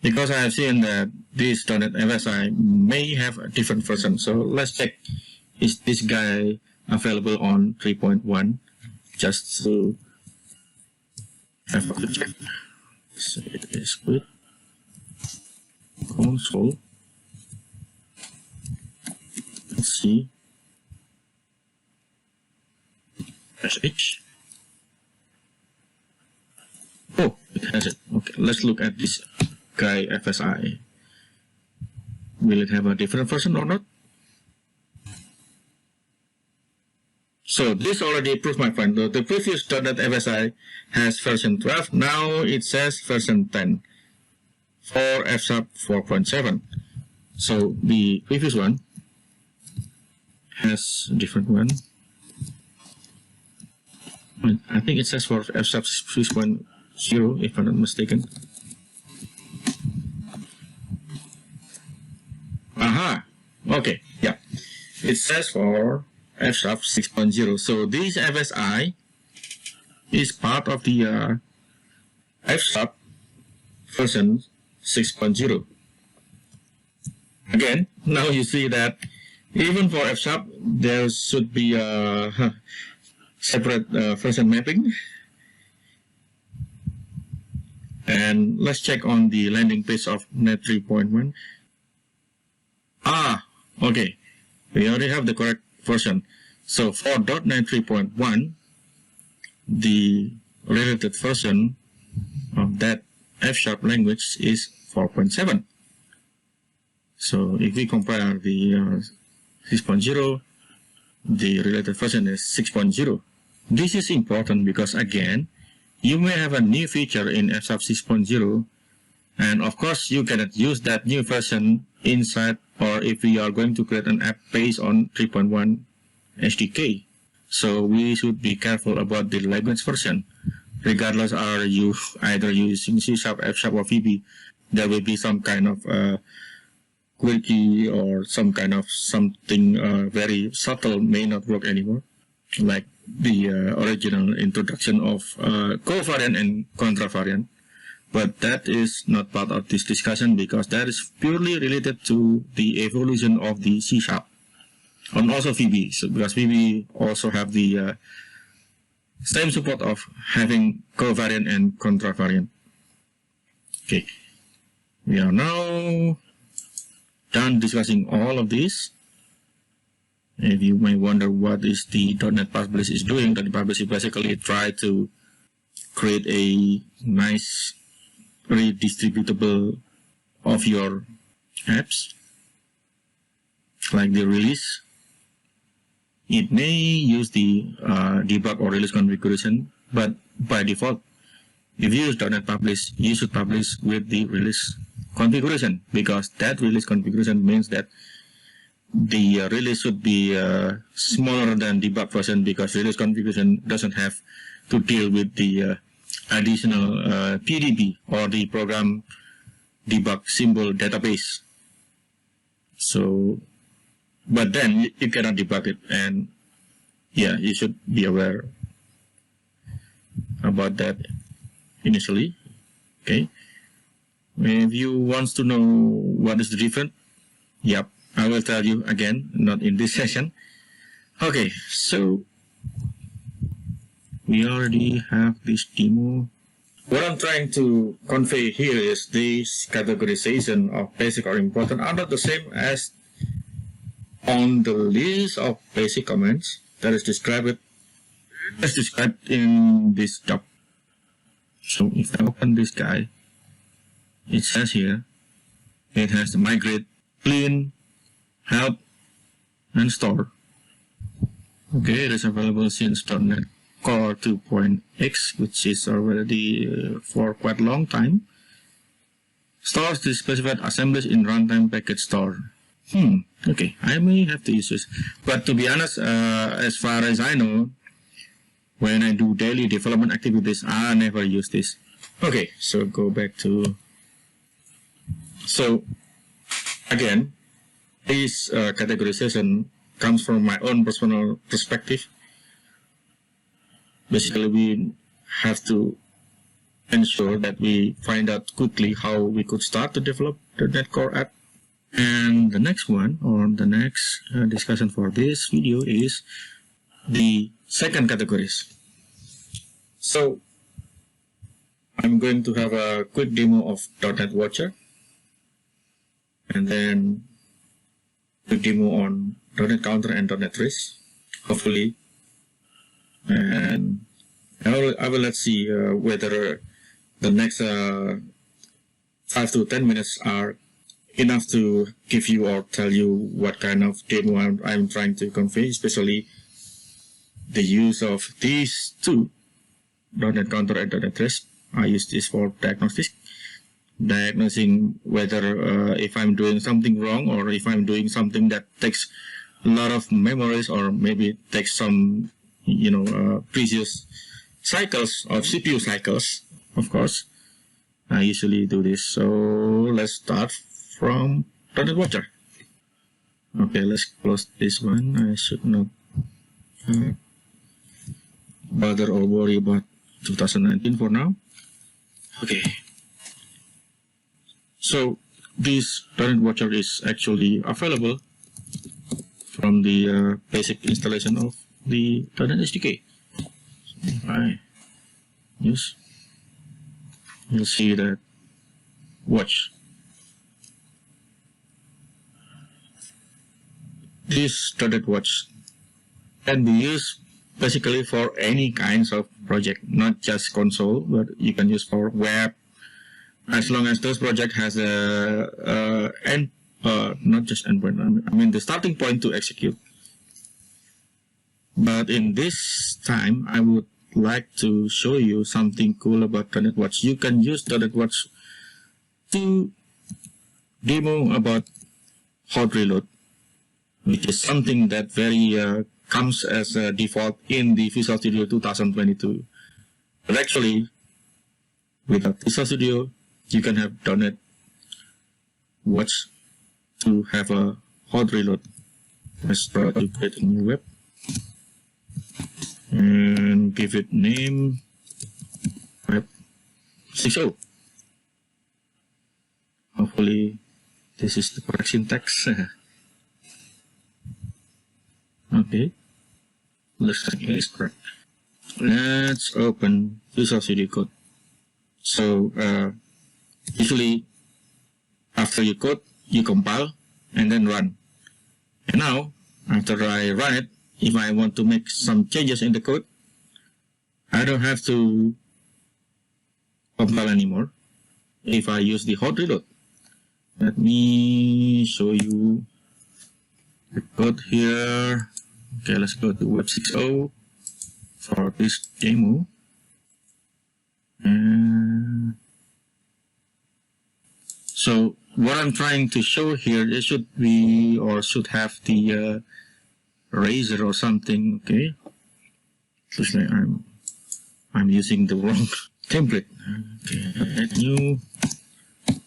because I have seen that this .NET FSI may have a different version. So let's check, is this guy available on 3.1, just to have a quick check. So it is good. Console. Let's see. SH. Oh, it has it. Okay, let's look at this guy FSI. Will it have a different version or not? So this already proved my point. The previous .NET FSI has version 12. Now it says version 10 for F# 4.7. So the previous one has a different one. I think it says for F# 6.0, if I'm not mistaken. Aha, okay, yeah. It says for F# 6.0. So this FSI is part of the F# version 6.0. Again, now you see that even for F# there should be a separate version mapping. And let's check on the landing page of .NET 3.1. Ah, okay, we already have the correct version. So for .NET 3.1, the related version of that F# language is 4.7. So if we compare the 6.0, the related version is 6.0. This is important because, again, you may have a new feature in F# 6.0, and of course you cannot use that new version inside, or if we are going to create an app based on 3.1 SDK. So we should be careful about the language version. Regardless, are you either using C#, F#, or VB, there will be some kind of quirky or some kind of something very subtle may not work anymore, like the original introduction of covariant and contravariant. But that is not part of this discussion because that is purely related to the evolution of the C# and also VB. So because VB also have the same support of having covariant and contravariant. Okay, we are now done discussing all of this. If you may wonder what is the .NET Publish is doing, .NET Publish is basically try to create a nice redistributable of your apps, like the release. It may use the debug or release configuration, but by default, if you use .NET Publish, you should publish with the release configuration, because that release configuration means that the release should be smaller than debug version, because release configuration doesn't have to deal with the additional PDB or the program debug symbol database. So, but then you cannot debug it, and yeah, you should be aware about that initially. Okay, if you want to know what is the difference, yep, I will tell you again, not in this session. Okay, so we already have this demo. What I'm trying to convey here is this categorization of basic or important are not the same as on the list of basic commands that is described as described in this job. So if I open this guy, it says here it has the migrate, clean, help, and store. Okay, it is available since .NET Core 2.x, which is already for quite a long time. Stores the specified assemblies in runtime package store. Okay, I may have to use this, but to be honest, as far as I know, when I do daily development activities, I never use this. Okay, so go back to. So again, this categorization comes from my own personal perspective. Basically, we have to ensure that we find out quickly how we could start to develop the .NET Core app. And the next one, or the next discussion for this video, is the second categories. So I'm going to have a quick demo of .NET Watcher, and then quick demo on .NET Counter and .NET Trace, hopefully. And I will let's see whether the next 5 to 10 minutes are enough to give you or tell you what kind of demo I'm trying to convey, especially the use of these two, .NET Counter and .NET Trace. I use this for diagnosing whether if I'm doing something wrong, or if I'm doing something that takes a lot of memories, or maybe takes some previous cycles of CPU cycles. Of course, I usually do this. So let's start from .NET Watcher. Okay, let's close this one. I should not bother or worry about 2019 for now. Okay. So this .NET Watcher is actually available from the basic installation of the .NET SDK. Right. Yes. You'll see that. Watch. This .NET Watch can be used basically for any kinds of project, not just console, but you can use for web, as long as those project has a not just endpoint. I mean the starting point to execute. But in this time, I would like to show you something cool about .NET Watch. You can use .NET Watch to demo about hot reload, which is something that very comes as a default in the Visual Studio 2022. But actually, without Visual Studio, you can have .NET Watch to have a hot reload. Let's try to create a new web and give it name web 6.0. Hopefully this is the correct syntax. Okay, looks like it is correct. Let's open Visual Studio Code. So usually after you code, you compile and then run. And now after I run it, if I want to make some changes in the code, I don't have to compile anymore if I use the hot reload. Let me show you the code here. Okay, let's go to Web 6.0 for this demo. So what I'm trying to show here, it should be or should have the razor or something. Okay, looks like I'm using the wrong template. Okay, add new.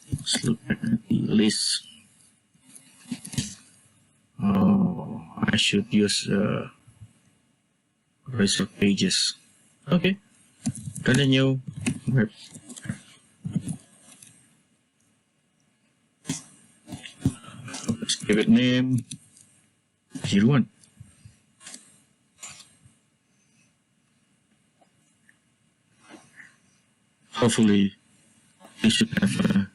Let's look at the list. Oh, I should use razor pages. Okay, continue. Web. Let's give it name 01. Hopefully, we should have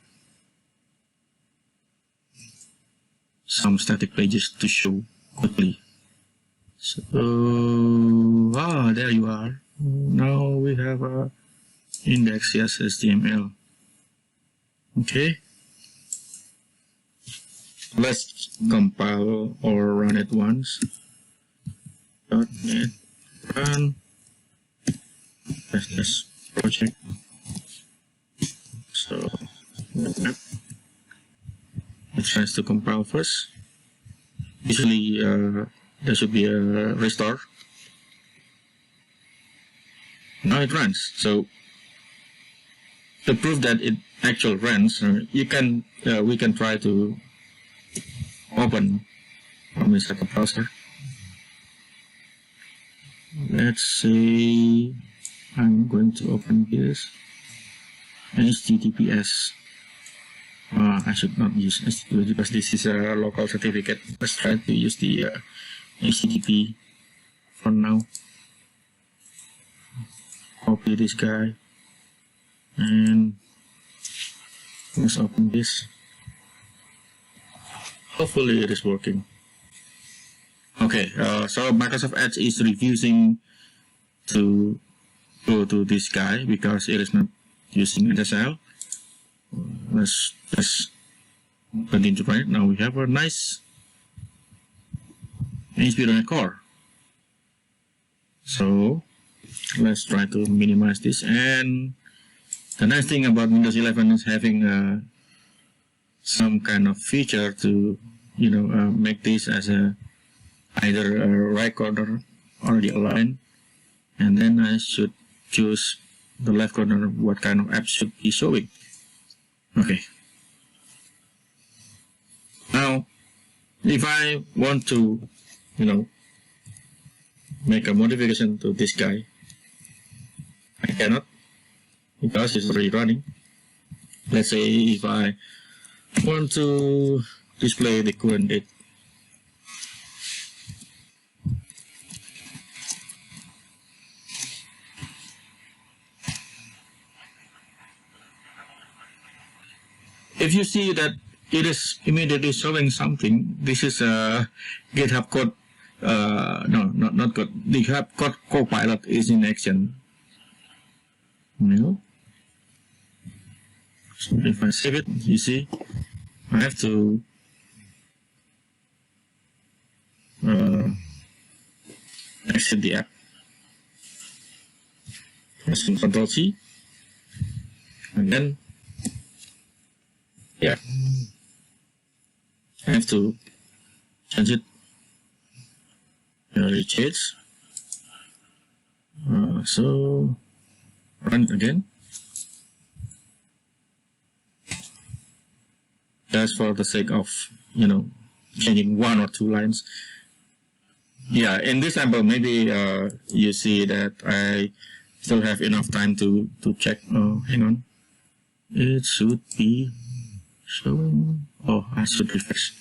some static pages to show quickly. So, there you are. Now we have a index, yes, HTML. Okay. Let's compile or run it once. .NET run this project. So it tries to compile first. Usually there should be a restore. Now it runs. So to prove that it actually runs, we can try to open from inside the browser. Let's say I'm going to open this. HTTPS. I should not use HTTPS because this is a local certificate. Let's try to use the HTTP for now. Copy this guy and let's open this. Hopefully it is working. Okay, so Microsoft Edge is refusing to go to this guy because it is not using SSL. Let's continue to write. Now we have a nice HP core. So let's try to minimize this. And the nice thing about Windows 11 is having some kind of feature to make this as either a right corner or the align, and then I should choose the left corner what kind of app should be showing. Okay. Now, if I want to, make a modification to this guy, I cannot because it's already running. Let's say if I want to display the current date. If you see that it is immediately showing something, this is a GitHub code. No, not code. The GitHub code Copilot is in action. So if I save it, you see, I have to exit the app. Pressing Ctrl C, and then I have to change it. Change. So run it again. Just for the sake of changing one or two lines. Yeah, in this sample, maybe you see that I still have enough time to check. Oh, hang on. It should be showing. Oh, I should refresh.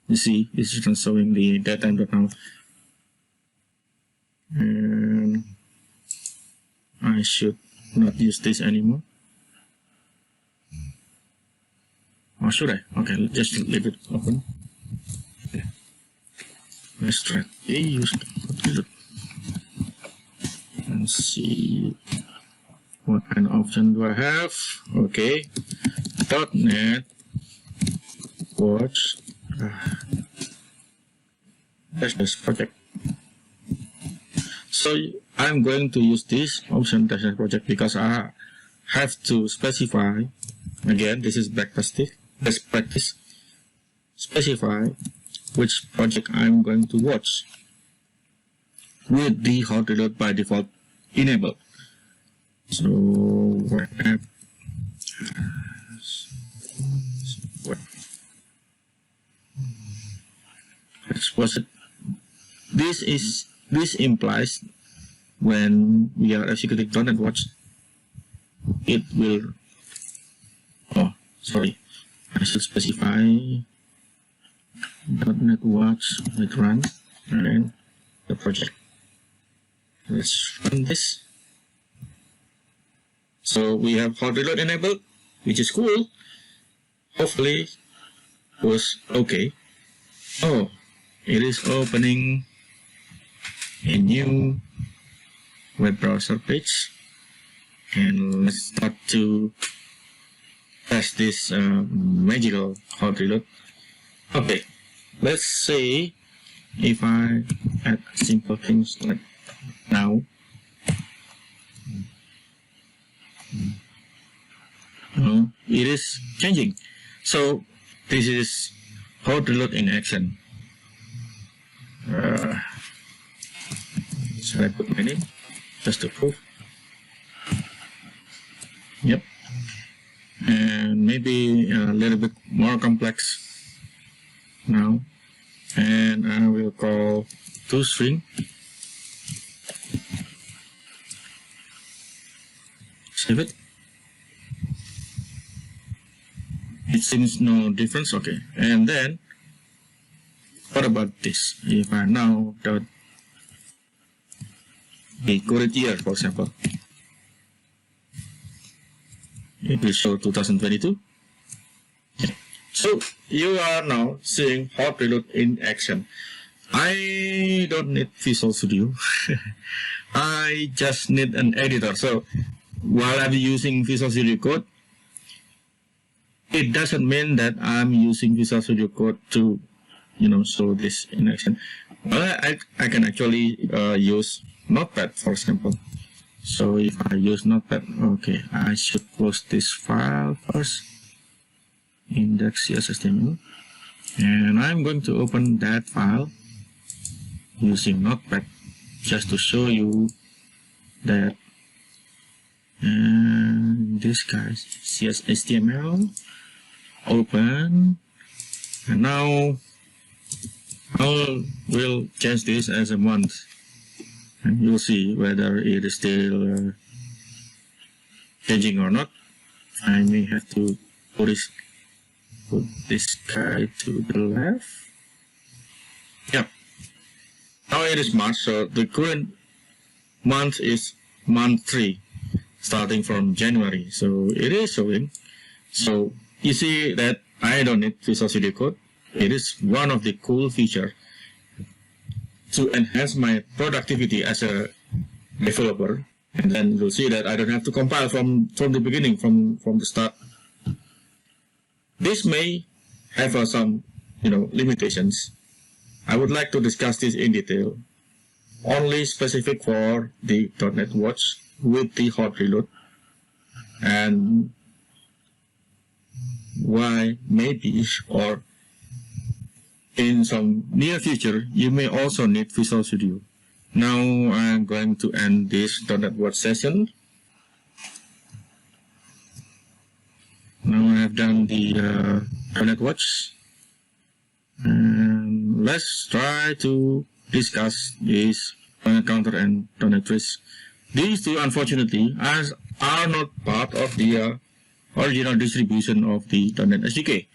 You see, this is not showing the datetime.now. And I should not use this anymore. Or should I? Okay, just leave it open. Okay. Let's try to use it and see what kind of option do I have. Okay, .NET Watch dash project. So I'm going to use this option dash project because I have to specify. Again, this is best practice. Specify which project I'm going to watch with the hot reload by default enabled. So web app. Let's watch it. This implies when we are executing .NET Watch, it will. Oh, sorry. I should specify .NET Watch with run and then the project. Let's run this. So we have hot reload enabled, which is cool. Hopefully, it was okay. Oh, it is opening a new web browser page, and let's start to test this magical hot reload. Okay, let's say if I add simple things like now, it is changing. So this is hot reload in action. Should I put my name just to prove? Yep. And maybe a little bit more complex now, and I will call toString. Save it. seems no difference. Okay, and then what about this? If I now dot the current year, for example, it will show 2022. So you are now seeing hot reload in action. I don't need Visual Studio. I just need an editor. So while I'm using Visual Studio Code, it doesn't mean that I'm using Visual Studio Code to, show this in action. Well, I can actually use Notepad, for example. So if I use Notepad, okay, I should close this file first, index.html, and I'm going to open that file using Notepad just to show you that this guy's HTML open, and now I will change this as a month, and you'll see whether it is still changing or not. I may have to put this guy to the left. Yep. Now it is March, so the current month is month 3, starting from January. So it is showing. So you see that I don't need Visual Studio Code. It is one of the cool features to enhance my productivity as a developer. And then you'll see that I don't have to compile from the beginning, from the start. This may have some, limitations. I would like to discuss this in detail, only specific for the .NET Watch with the hot reload, and why maybe or in some near future you may also need Visual Studio. Now I'm going to end this .NET Watch session. Now I have done the .NET Watch, and let's try to discuss this .NET Counter and .NET Trace. These two, unfortunately, are not part of the original distribution of the .NET SDK.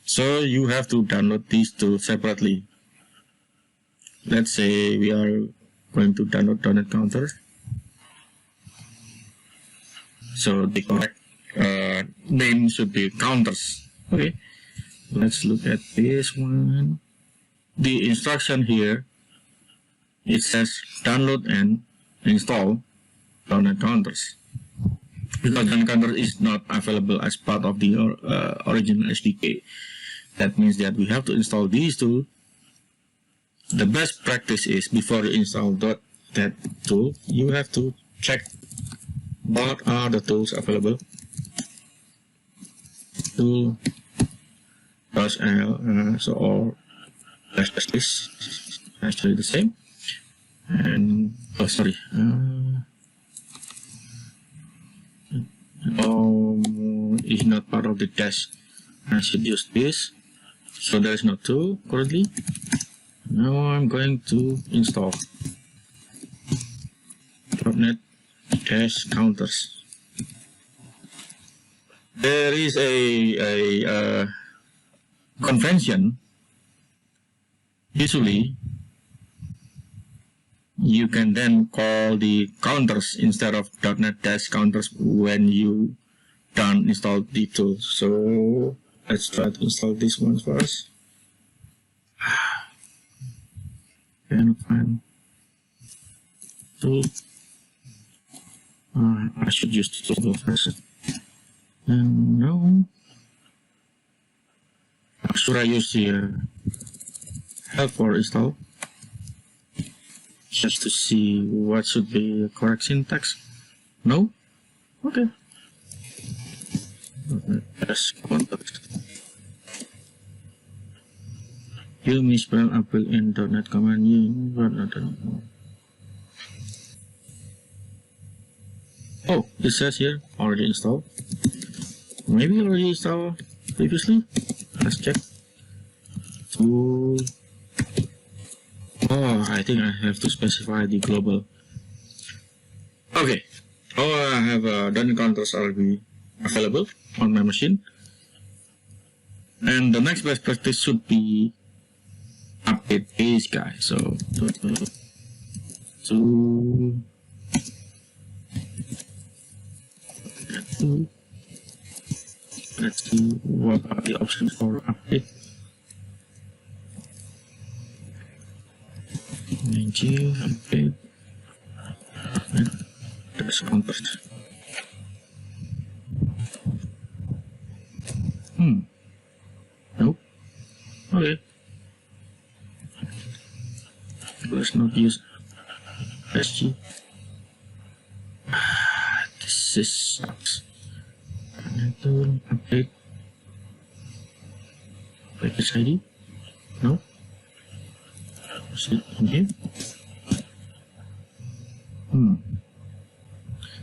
So you have to download these two separately. Let's say we are going to download .NET Counter. So the correct name should be counters. Okay, let's look at this one. The instruction here, it says download and install .NET Counters. Because .NET Counter is not available as part of the original SDK. That means that we have to install these two. The best practice is before you install that tool, you have to check what are the tools available. Tool .l so all this actually the same. And is not part of the dash. I should use this. So there is no tool currently. Now I'm going to install .NET Counters. There is a convention. Usually you can then call the counters instead of .NET Counters when you done install the tool. So let's try to install this one first. Cannot find tool. I should use the tool first. And no. Should I use the help for install? Just to see what should be the correct syntax. No? Okay. Yes, context. You misspell April in .NET command. Oh, it says here already installed. Maybe already installed previously. Let's check. Tool. Oh, I think I have to specify the global. Okay. Oh, I have .NET Counters already available on my machine. And the next best practice should be update this guy. So let's see what are the options for update. Update. That's convert. Nope. Okay. Let's not use SG. This is sucks. Update. Package ID. No. Is it in here?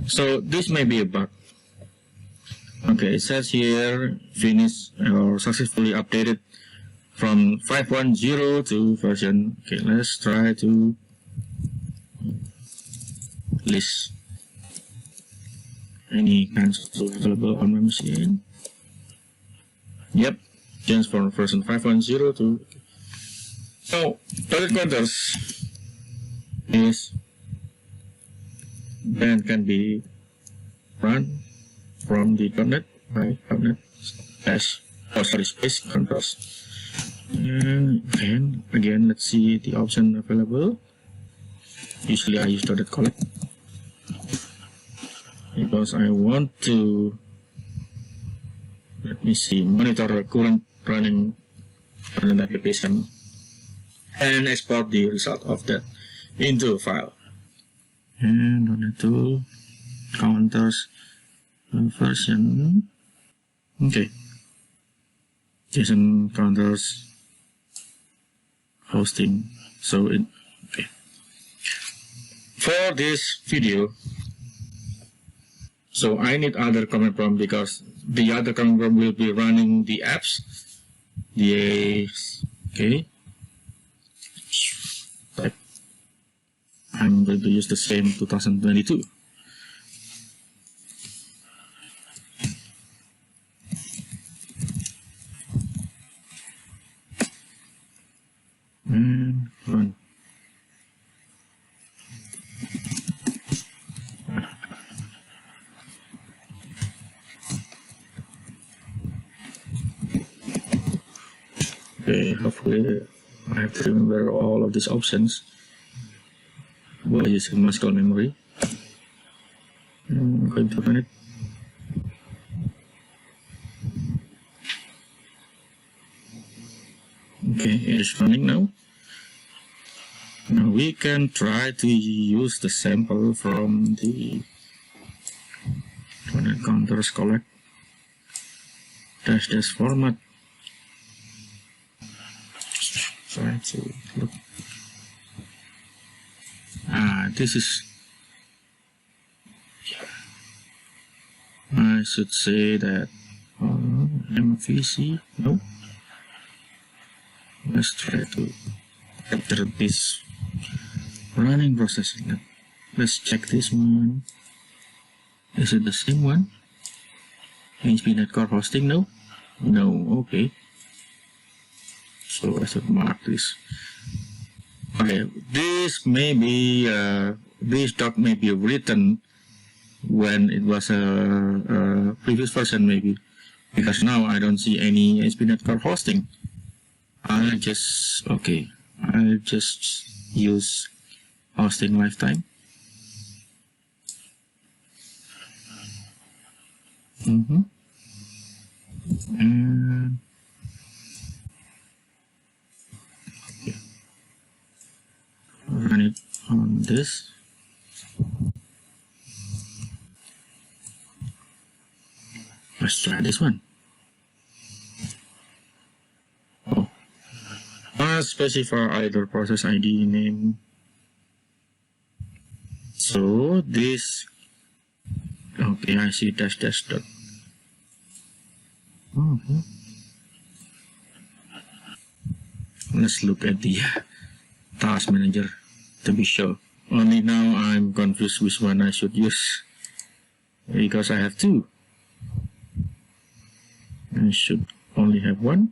So this may be a bug. Okay, it says here finish or successfully updated from 5.10 to version. Okay, let's try to list any kinds of tools available on my machine. Yep, change from version 5.0 to. So Dotnet counters is then can be run from the Dotnet, right? Dotnet space counters. And again, let's see the option available. Usually I use Dotnet collect because I want to, let me see, monitor current running application and export the result of that into a file. And Dotnet tool counters version. Okay. JSON counters hosting. So okay. For this video, so I need other command prompt because the other command prompt will be running the apps. Okay. Type. I'm going to use the same 2022. And run. Okay, hopefully I have to remember all of these options while using muscle memory. I'm going to run it. Okay, it is running now. Now we can try to use the sample from the Dotnet counters collect dash format. Try to look. This is. I should say that MVC. No. Let's try to capture this running process. Let's check this one. Is it the same one? ASP.NET Core hosting? No. No. Okay. So I should mark this. Okay, this may be this doc may be written when it was a previous version maybe, because now I don't see any ASP.NET Core hosting. I'll just use hosting lifetime. And run it on this. Let's try this one. Oh, specify either process ID name. So this, okay, I see dash dot. Let's look at the task manager to be sure. Only now I'm confused which one I should use because I have two. I should only have one,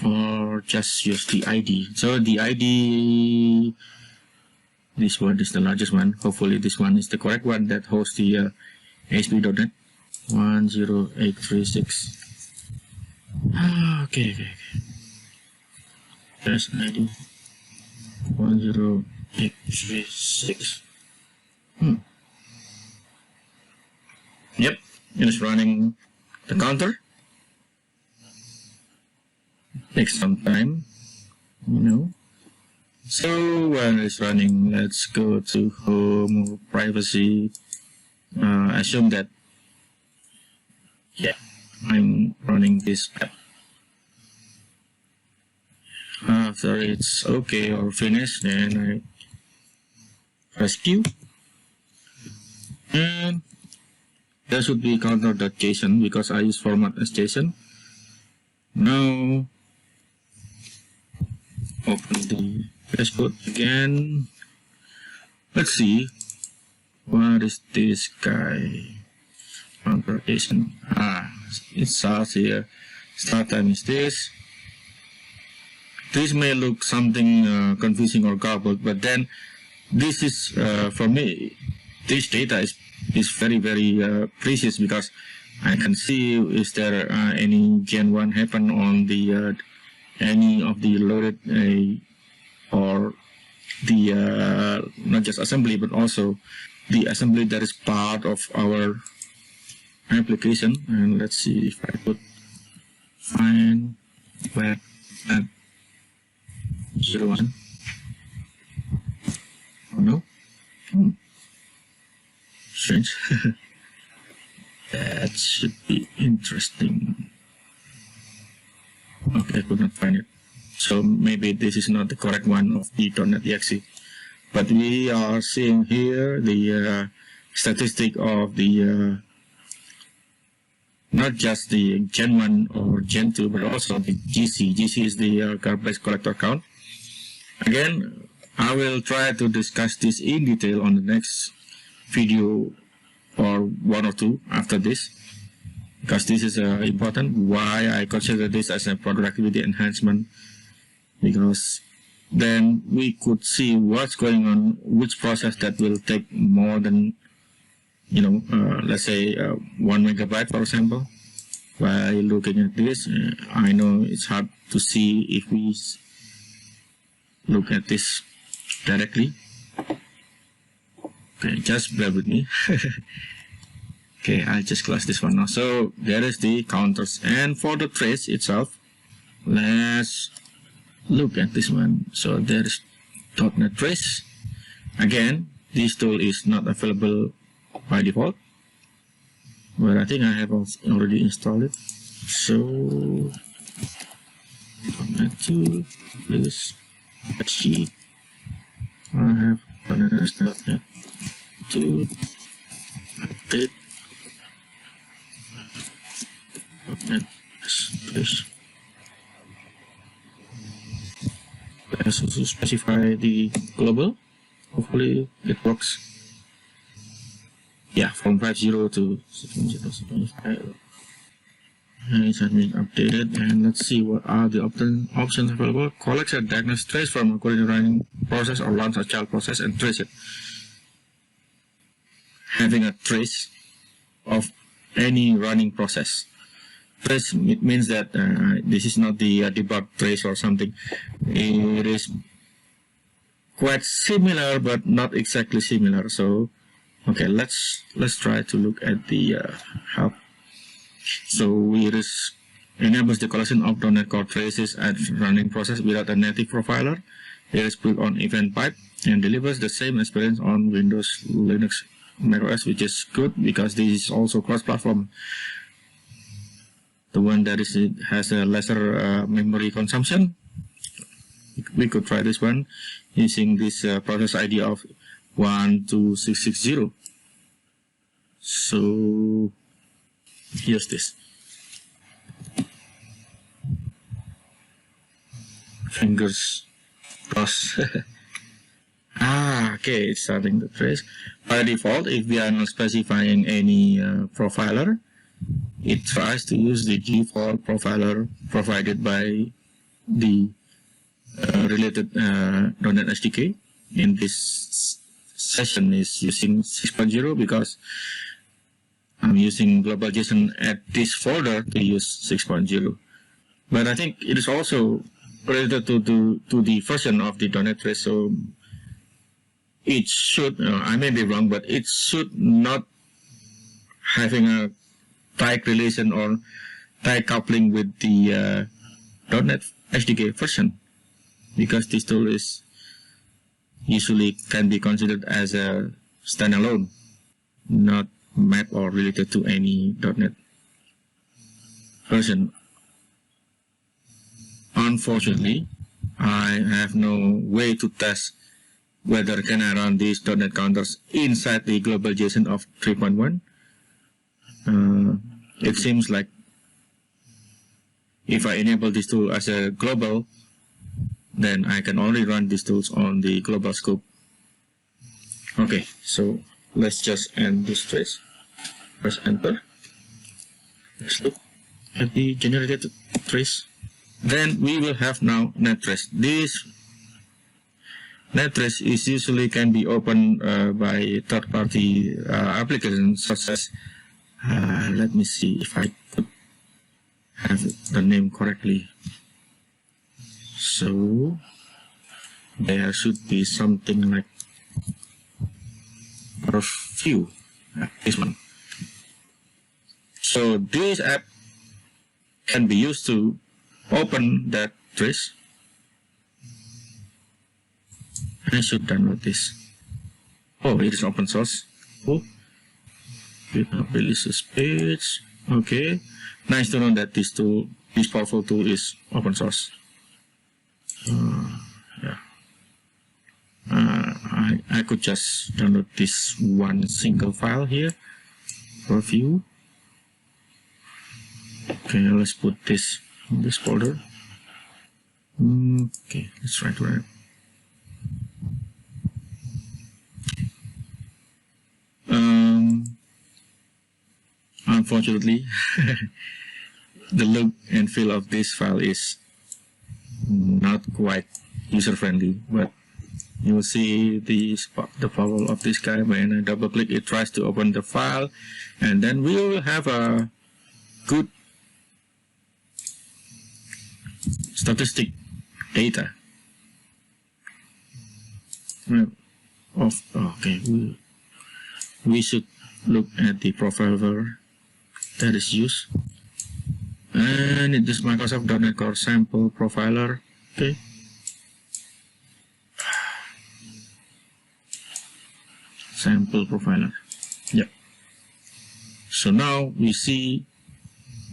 or just use the ID. So the ID, this one is the largest one. Hopefully this one is the correct one that hosts the ASP.NET 10836. Okay. There's ID 10836. Yep, it is running the counter. Takes some time, So when it's running, let's go to home or privacy. Assume that, I'm running this app. After it's okay or finished, then I press Q. And there should be counter.json because I use format as JSON. Now, open the VS Code again. Let's see, what is this guy? Counter.json. It starts here. Start time is this. This may look something confusing or garbled, but then this is, for me, this data is very, very precious because I can see is there any Gen 1 happen on the any of the loaded or the not just assembly but also the assembly that is part of our application. And let's see if I put find web app 01. Oh no. Strange. That should be interesting. Okay, I could not find it. So maybe this is not the correct one of the .NET.exe. But we are seeing here the statistic of the not just the Gen 1 or Gen 2, but also the GC. GC is the garbage collector count. Again, I will try to discuss this in detail on the next video or one or two after this, because this is important. Why I consider this as a productivity enhancement, because then we could see what's going on, which process that will take more than, let's say 1 megabyte, for example. By looking at this, I know it's hard to see if we look at this directly. Okay, just bear with me. Okay, I'll just close this one now. So there is the counters, and for the trace itself, let's look at this one. So there is .NET Trace. Again, this tool is not available by default, but I think I have already installed it. So .NET tool, please. Let's see. I have .NET tool update .NET Trace. Let's also specify the global. Hopefully it works. Yeah, from 50 to 7.0.75. And it has been updated. And let's see what are the options available. Collect and diagnose trace from a currently running process or launch a child process and trace it. Having a trace of any running process. Trace, it means that this is not the debug trace or something. It is quite similar, but not exactly similar. So, okay, let's try to look at the help. So it enables the collection of .NET Core traces at running process without a native profiler. It is built on event pipe and delivers the same experience on Windows, Linux, macOS, which is good because this is also cross-platform. The one that has a lesser memory consumption. We could try this one using this process ID of 12660. So here's this. Fingers crossed. Okay, it's starting the trace. By default, if we are not specifying any profiler, it tries to use the default profiler provided by the related .NET SDK. In this session is using 6.0 because I'm using global JSON at this folder to use 6.0. But I think it is also related to the version of the .NET Trace, so it should, I may be wrong, but it should not having a tight relation or tight coupling with the .NET SDK version, because this tool is usually can be considered as a standalone, not mapped or related to any .NET version. Unfortunately, I have no way to test whether can I run these .NET counters inside the global JSON of 3.1. It seems like if I enable this tool as a global, then I can only run these tools on the global scope. Okay, so let's just end this trace. Press enter. Let's look at the generated trace. Then we will have now net trace. This net trace is usually can be opened by third-party applications such as let me see if I could have the name correctly. So there should be something like review, this one. So this app can be used to open that trace. I should download this. Oh, it is open source. Oh, releases page. Okay, nice to know that this tool, this powerful tool, is open source. Yeah. I could just download this one single file here. Review. Okay, let's put this in this folder. Okay, let's try to write. Unfortunately, the look and feel of this file is not quite user-friendly, but you will see the power of this guy. When I double click, it tries to open the file, and then we will have a good statistic data. Okay, we should look at the profiler that is used, and it is Microsoft .NET Core Sample Profiler. Okay, Sample Profiler. Yep. So now we see,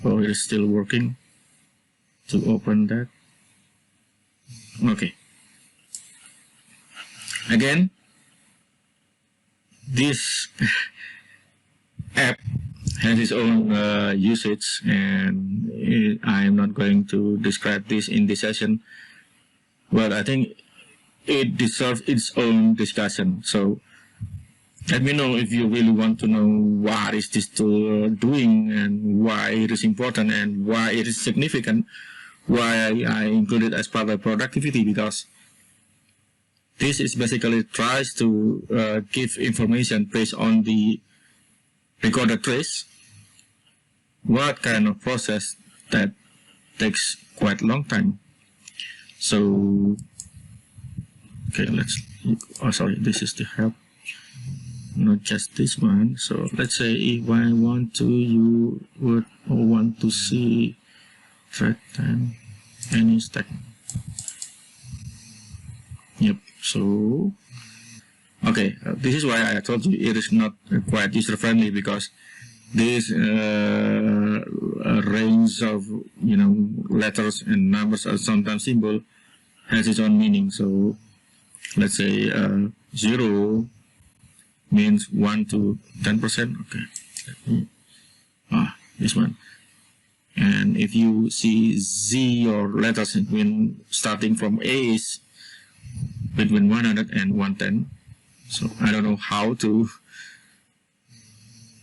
oh, it is still working to open that. Okay. Again, this app has its own usage, and I am not going to describe this in this session, but I think it deserves its own discussion. So let me know if you really want to know what is this tool doing and why it is important and why it is significant, why I include it as part of productivity, because this is basically tries to give information based on the recorded trace, what kind of process that takes quite a long time. So, okay, let's, oh sorry, this is the help, not just this one. So let's say if I want to, you would want to see track time, any stack. Yep, so, okay, this is why I told you it is not quite user-friendly, because this range of, you know, letters and numbers or sometimes symbol has its own meaning. So let's say 0 means 1 to 10%. Okay, this one. And if you see Z or letters when starting from A is between 100 and 110. So I don't know how to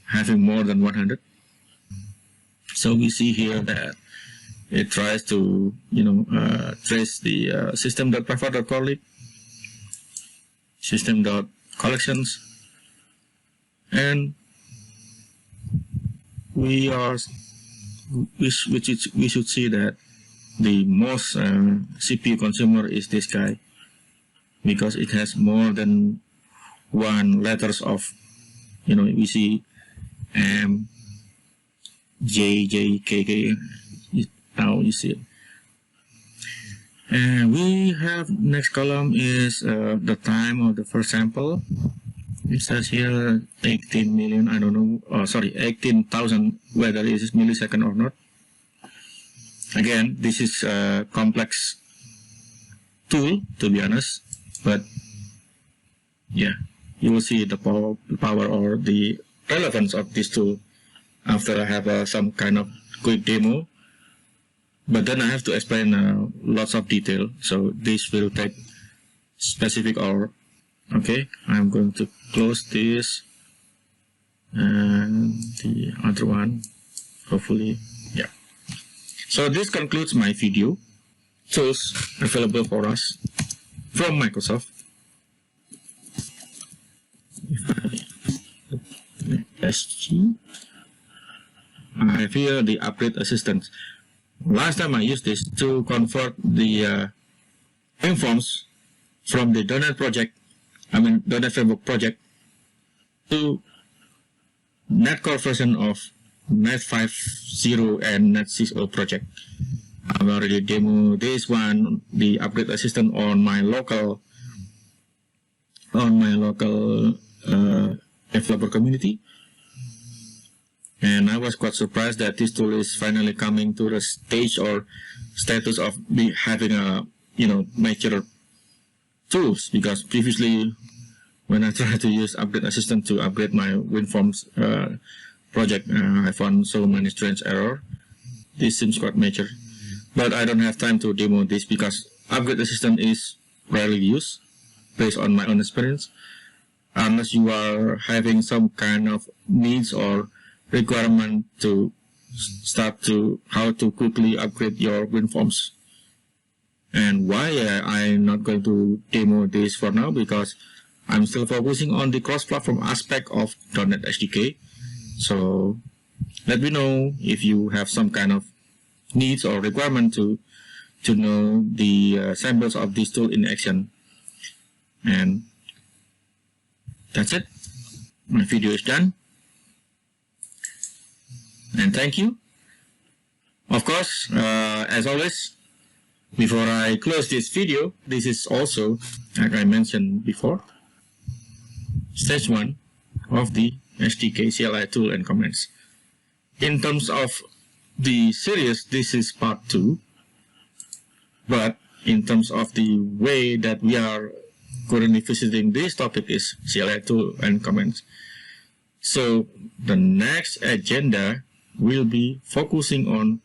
having more than 100. So we see here that it tries to, trace the system.prefer.correlate, system.collections, and we should see that the most CPU consumer is this guy, because it has more than one letters of, we see M, J, K, K. Now you see it. And we have next column is the time of the first sample. It says here 18 million, I don't know, 18,000, whether it is millisecond or not. Again, this is a complex tool, to be honest, but yeah, you will see the power or the relevance of this tool after I have some kind of quick demo. But then I have to explain lots of detail, so this will take specific or okay. I'm going to close this and the other one, hopefully, yeah. So this concludes my video. Tools available for us from Microsoft. SG. I have here the upgrade assistant. Last time I used this to convert the WinForms from the Dotnet Dotnet Framework project to .NET Core version of .NET 5.0 and .NET 6.0 project. I've already demoed this one, the upgrade assistant, on my local developer community, and I was quite surprised that this tool is finally coming to the stage or status of having a mature tools, because previously when I tried to use upgrade assistant to upgrade my WinForms project, I found so many strange errors. This seems quite mature, but I don't have time to demo this because upgrade assistant is rarely used based on my own experience, unless you are having some kind of needs or requirement to start to how to quickly upgrade your WinForms. And why I'm not going to demo this for now, because I'm still focusing on the cross-platform aspect of .NET SDK. So let me know if you have some kind of needs or requirement to know the samples of this tool in action. And that's it. My video is done. And thank you. Of course, as always, before I close this video, this is also, like I mentioned before, stage 1 of the SDK CLI tool and comments. In terms of the series, this is part 2, but in terms of the way that we are currently visiting this topic is CLI tool and comments. So the next agenda will be focusing on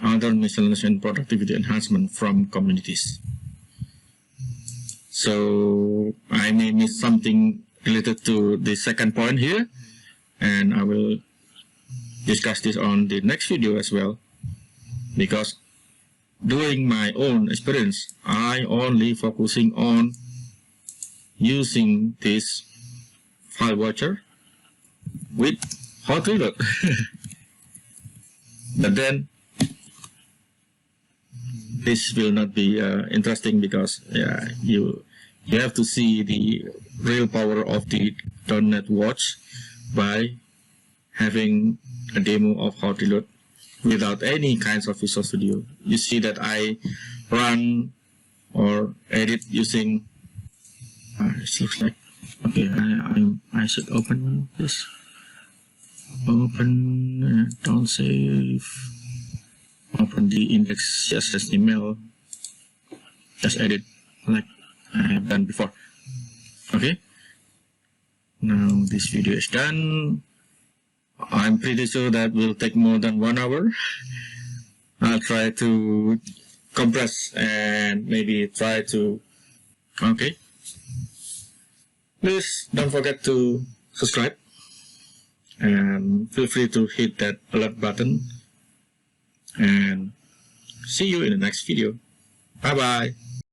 other miscellaneous and productivity enhancement from communities. So I may miss something related to the second point here, and I will discuss this on the next video as well, because during my own experience, I only focusing on using this file watcher with hot reload. But then this will not be interesting, because you have to see the real power of the .NET Watch by having a demo of how to load without any kinds of Visual Studio. You see that I run or edit using it looks like, okay, I should open this, don't save, open the index CSS email, just edit like I have done before. Okay, now this video is done. I'm pretty sure that will take more than 1 hour. I'll try to compress and maybe try to, okay. Please don't forget to subscribe and feel free to hit that alert button, and see you in the next video. Bye bye.